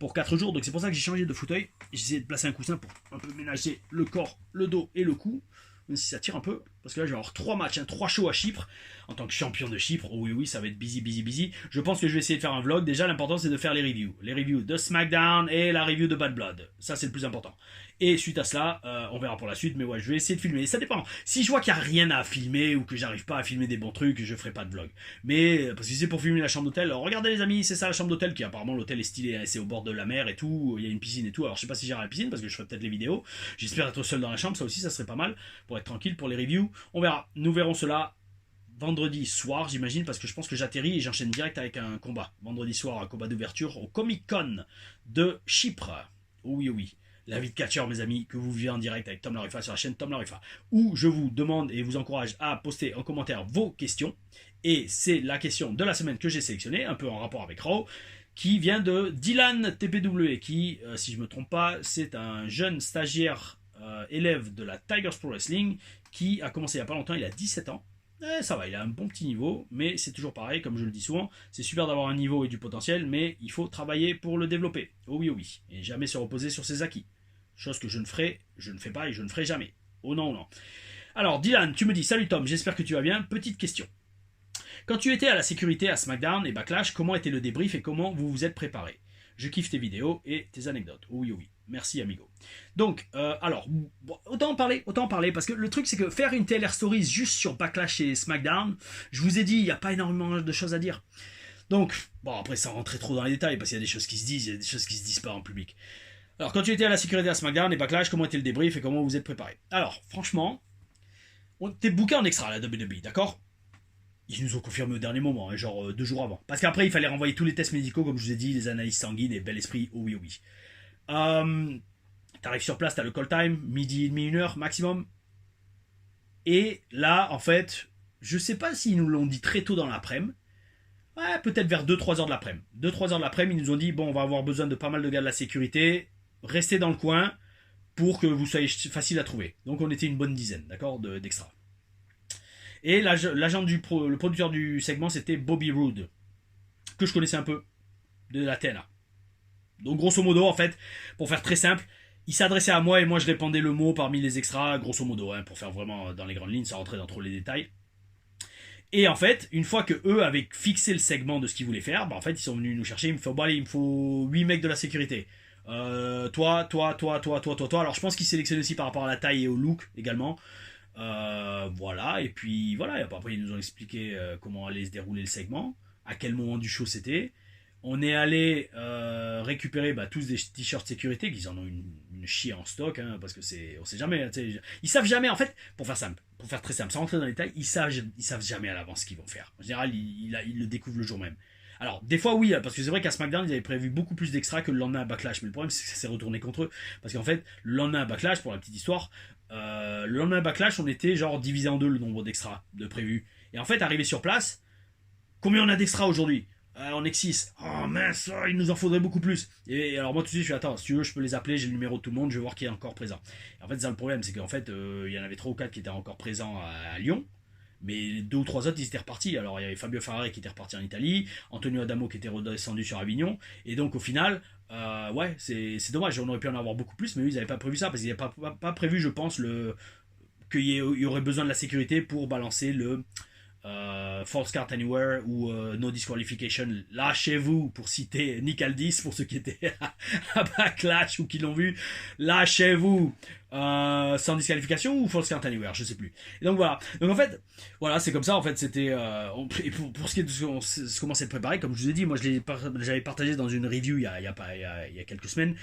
pour 4 jours, donc c'est pour ça que j'ai changé de fauteuil. J'ai essayé de placer un coussin pour un peu ménager le corps, le dos et le cou, même si ça tire un peu, parce que là je vais avoir 3 matchs, 3 shows à Chypre, en tant que champion de Chypre. Oh oui, oui, ça va être busy. Je pense que je vais essayer de faire un vlog. Déjà, l'important c'est de faire les reviews de SmackDown et la review de Bad Blood, ça c'est le plus important. Et suite à cela, on verra pour la suite, mais ouais, je vais essayer de filmer. Ça dépend. Si je vois qu'il n'y a rien à filmer ou que j'arrive pas à filmer des bons trucs, je ferai pas de vlog. Mais, parce que si c'est pour filmer la chambre d'hôtel, regardez les amis, c'est ça la chambre d'hôtel, qui apparemment l'hôtel est stylé, hein, c'est au bord de la mer et tout, il y a une piscine et tout. Alors je sais pas si j'irai à la piscine parce que je ferai peut-être les vidéos. J'espère être seul dans la chambre, ça aussi ça serait pas mal pour être tranquille pour les reviews pay-per-view. On verra. Nous verrons cela vendredi soir, j'imagine, parce que je pense que j'atterris et j'enchaîne direct avec un combat. Vendredi soir, un combat d'ouverture au Comic Con de Chypre. Oui, oui. La vie de catcheur, mes amis, que vous vivez en direct avec Tom Larifa sur la chaîne Tom Larifa, où je vous demande et vous encourage à poster en commentaire vos questions. Et c'est la question de la semaine que j'ai sélectionnée, un peu en rapport avec Raw, qui vient de Dylan TPW, qui, si je ne me trompe pas, c'est un jeune stagiaire élève de la Tigers Pro Wrestling, qui a commencé il n'y a pas longtemps, il a 17 ans. Ça va, il a un bon petit niveau, mais c'est toujours pareil, comme je le dis souvent, c'est super d'avoir un niveau et du potentiel, mais il faut travailler pour le développer. Oh oui, oh oui, et jamais se reposer sur ses acquis. Chose que je ne fais pas et je ne ferai jamais. Oh non, oh non. Alors, Dylan, tu me dis, salut Tom, j'espère que tu vas bien. Petite question. Quand tu étais à la sécurité à SmackDown et Backlash, comment était le débrief et comment vous vous êtes préparé? Je kiffe tes vidéos et tes anecdotes. Oh oui, oh oui. Merci, amigo. Donc, alors, autant en parler, parce que le truc, c'est que faire une TLR Stories juste sur Backlash et SmackDown, je vous ai dit, il n'y a pas énormément de choses à dire. Donc, bon, après, sans rentrer trop dans les détails, parce qu'il y a des choses qui se disent, il y a des choses qui se disent pas en public. Alors, quand tu étais à la sécurité à SmackDown et Backlash, comment était le débrief et comment vous êtes préparé? Alors, franchement, t'es booké en extra à la WWE, d'accord? Ils nous ont confirmé au dernier moment, hein, genre 2 jours avant. Parce qu'après, il fallait renvoyer tous les tests médicaux, comme je vous ai dit, les analyses sanguines et bel esprit, oh oui, oh oui. T'arrives sur place, t'as le call time, midi et demi, 1h maximum. Et là, en fait, je sais pas s'ils nous l'ont dit très tôt dans l'après-midi. Ouais, peut-être vers 2-3 heures de l'après-midi. 2-3 heures de l'après-midi, ils nous ont dit, bon, on va avoir besoin de pas mal de gars de la sécurité. Restez dans le coin pour que vous soyez facile à trouver. Donc on était une bonne dizaine, d'accord, d'extra. Et l'agent le producteur du segment, c'était Bobby Roode, que je connaissais un peu, de la TNA. Donc grosso modo, en fait, pour faire très simple, il s'adressait à moi et moi je répandais le mot parmi les extras, grosso modo, hein, pour faire vraiment dans les grandes lignes, sans rentrer dans trop les détails. Et en fait, une fois que eux avaient fixé le segment de ce qu'ils voulaient faire, bah en fait, ils sont venus nous chercher, il me faut, bon allez, il me faut 8 mecs de la sécurité. Toi. Alors je pense qu'ils sélectionnent aussi par rapport à la taille et au look également. Voilà, et puis voilà, et après ils nous ont expliqué comment allait se dérouler le segment, à quel moment du show c'était. On est allé récupérer tous des t-shirts sécurité, qu'ils en ont une chier en stock, hein, parce que on sait jamais, ils savent jamais, en fait, pour faire très simple, sans rentrer dans les détails, ils savent jamais à l'avance ce qu'ils vont faire. En général, ils le découvrent le jour même. Alors, des fois, oui, parce que c'est vrai qu'à SmackDown, ils avaient prévu beaucoup plus d'extras que le lendemain à Backlash. Mais le problème, c'est que ça s'est retourné contre eux. Parce qu'en fait, le lendemain à Backlash, pour la petite histoire, le lendemain à Backlash, on était genre divisé en 2 le nombre d'extras de prévus. Et en fait, arrivé sur place, combien on a d'extras aujourd'hui? On est que 6. Oh mince, il nous en faudrait beaucoup plus. Et alors moi tout de suite je suis attends, si tu veux je peux les appeler, j'ai le numéro de tout le monde, je vais voir qui est encore présent. Et en fait c'est ça le problème, c'est qu'en fait il y en avait 3 ou 4 qui étaient encore présents à Lyon. Mais 2 ou 3 autres ils étaient repartis. Alors il y avait Fabio Ferrari qui était reparti en Italie, Antonio Adamo qui était redescendu sur Avignon. Et donc au final, ouais c'est dommage, on aurait pu en avoir beaucoup plus, mais eux ils n'avaient pas prévu ça, parce qu'ils n'avaient pas prévu je pense qu'il y aurait besoin de la sécurité pour balancer le False Count Anywhere ou No Disqualification. Lâchez-vous, pour citer Nick Aldis, pour ceux qui étaient à Backlash ou qui l'ont vu. Lâchez-vous, sans disqualification ou False Count Anywhere, je sais plus. Et donc voilà. Donc en fait, voilà, c'est comme ça. En fait, c'était. Et pour ce qui est de comment c'est préparé, comme je vous ai dit, moi j'avais partagé dans une review il y a quelques semaines.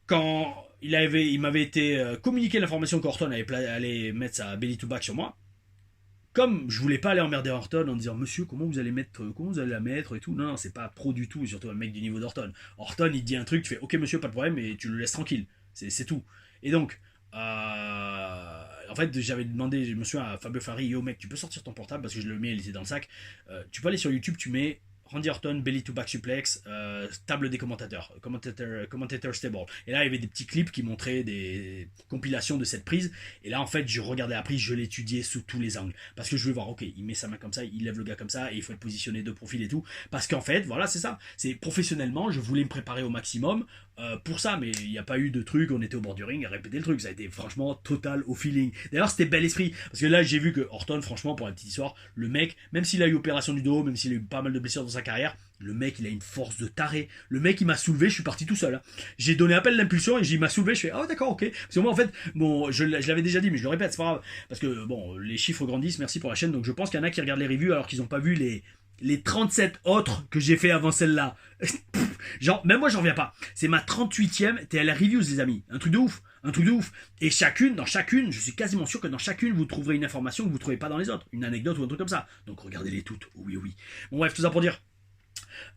Quand il m'avait été communiqué l'information qu'Orton allait mettre sa belly to back sur moi. Comme je voulais pas aller emmerder Orton en disant monsieur comment vous allez la mettre et tout, non c'est pas pro du tout, et surtout un mec du niveau d'Orton. Orton il te dit un truc, tu fais ok monsieur pas de problème et tu le laisses tranquille, c'est tout. Et donc en fait j'avais demandé, je me souviens à Fabio Fari, yo mec tu peux sortir ton portable parce que je le mets, il était dans le sac, tu peux aller sur YouTube, tu mets Randy Orton, belly to back suplex, table des commentateurs, commentator stable. Et là, il y avait des petits clips qui montraient des compilations de cette prise. Et là, en fait, je regardais la prise, je l'étudiais sous tous les angles. Parce que je voulais voir, ok, il met sa main comme ça, il lève le gars comme ça, et il faut être positionné de profil et tout. Parce qu'en fait, voilà, c'est ça. C'est professionnellement, je voulais me préparer au maximum pour ça. Mais il n'y a pas eu de truc, on était au bord du ring à répéter le truc. Ça a été franchement total au feeling. D'ailleurs, c'était bel esprit. Parce que là, j'ai vu que Orton, franchement, pour la petite histoire, le mec, même s'il a eu opération du dos, même s'il a eu pas mal de blessures dans sa carrière, le mec il a une force de taré. Le mec il m'a soulevé, je suis parti tout seul. Hein. J'ai donné appel d'impulsion et il m'a soulevé, je fais ah d'accord ok. Parce que moi en fait, bon je l'avais déjà dit mais je le répète, c'est pas grave. Parce que bon les chiffres grandissent, merci pour la chaîne, donc je pense qu'il y en a qui regardent les reviews alors qu'ils n'ont pas vu les 37 autres que j'ai fait avant celle-là. Genre, même moi, j'en reviens pas. C'est ma 38e TLR Reviews, les amis. Un truc de ouf. Un truc de ouf. Et dans chacune, je suis quasiment sûr que dans chacune, vous trouverez une information que vous ne trouvez pas dans les autres. Une anecdote ou un truc comme ça. Donc regardez-les toutes. Oui, oui. Bon, bref, tout ça pour dire.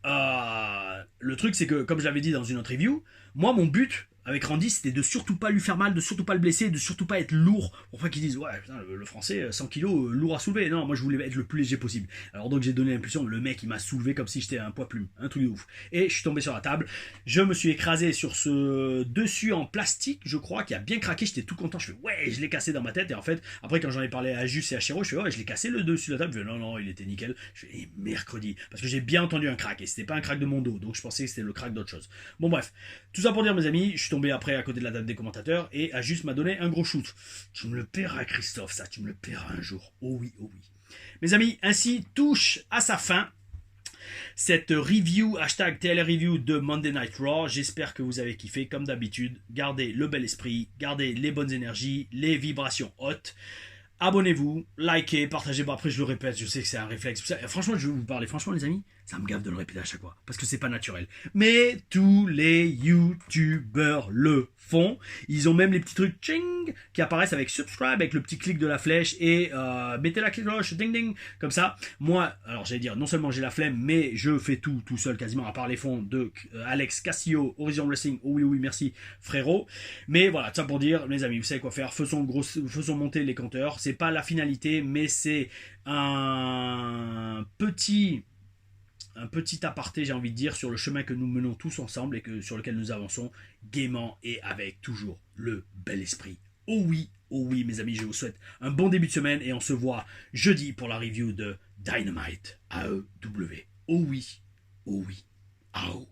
Le truc, c'est que, comme je l'avais dit dans une autre review, moi, mon but avec Randy, c'était de surtout pas lui faire mal, de surtout pas le blesser, de surtout pas être lourd. Pour pas qu'ils disent, ouais, putain, le français, 100 kilos, lourd à soulever. Non, moi, je voulais être le plus léger possible. Alors, donc, j'ai donné l'impulsion, le mec, il m'a soulevé comme si j'étais un poids plume. Un truc de ouf. Et je suis tombé sur la table. Je me suis écrasé sur ce dessus en plastique, je crois, qui a bien craqué. J'étais tout content. Je fais, ouais, je l'ai cassé dans ma tête. Et en fait, après, quand j'en ai parlé à Jus et à Chiro, je fais, ouais, je l'ai cassé le dessus de la table. Je fais, non, non, il était nickel. Je fais, mercredi. Parce que j'ai bien entendu un crack. Et c'était pas un crack de mon dos. Donc, je pensais que c'était le crack d'autre chose. Bon, bref. Tout ça pour dire, mes amis, je suis tombé après à côté de la table des commentateurs et Ajus m'a donné un gros shoot. Tu me le paieras, Christophe, ça, tu me le paieras un jour. Oh oui, oh oui. Mes amis, ainsi touche à sa fin cette review, hashtag TLR Review de Monday Night Raw. J'espère que vous avez kiffé, comme d'habitude. Gardez le bel esprit, gardez les bonnes énergies, les vibrations hautes. Abonnez-vous, likez, partagez. Bon, après, je le répète, je sais que c'est un réflexe. Franchement, je vais vous parler. Franchement, les amis, ça me gave de le répéter à chaque fois. Parce que c'est pas naturel. Mais tous les YouTubeurs le font. Ils ont même les petits trucs ching qui apparaissent avec subscribe, avec le petit clic de la flèche et mettez la cloche, ding ding, comme ça. Moi, alors j'allais dire, non seulement j'ai la flemme, mais je fais tout seul quasiment, à part les fonds de Alex Castillo, Horizon Wrestling. Oh oui, oui, merci frérot. Mais voilà, tout ça pour dire, les amis, vous savez quoi faire. Faisons monter les compteurs. C'est pas la finalité, mais c'est un petit aparté, j'ai envie de dire, sur le chemin que nous menons tous ensemble et sur lequel nous avançons gaiement et avec toujours le bel esprit. Oh oui, mes amis, je vous souhaite un bon début de semaine et on se voit jeudi pour la review de Dynamite AEW. Oh oui, AO.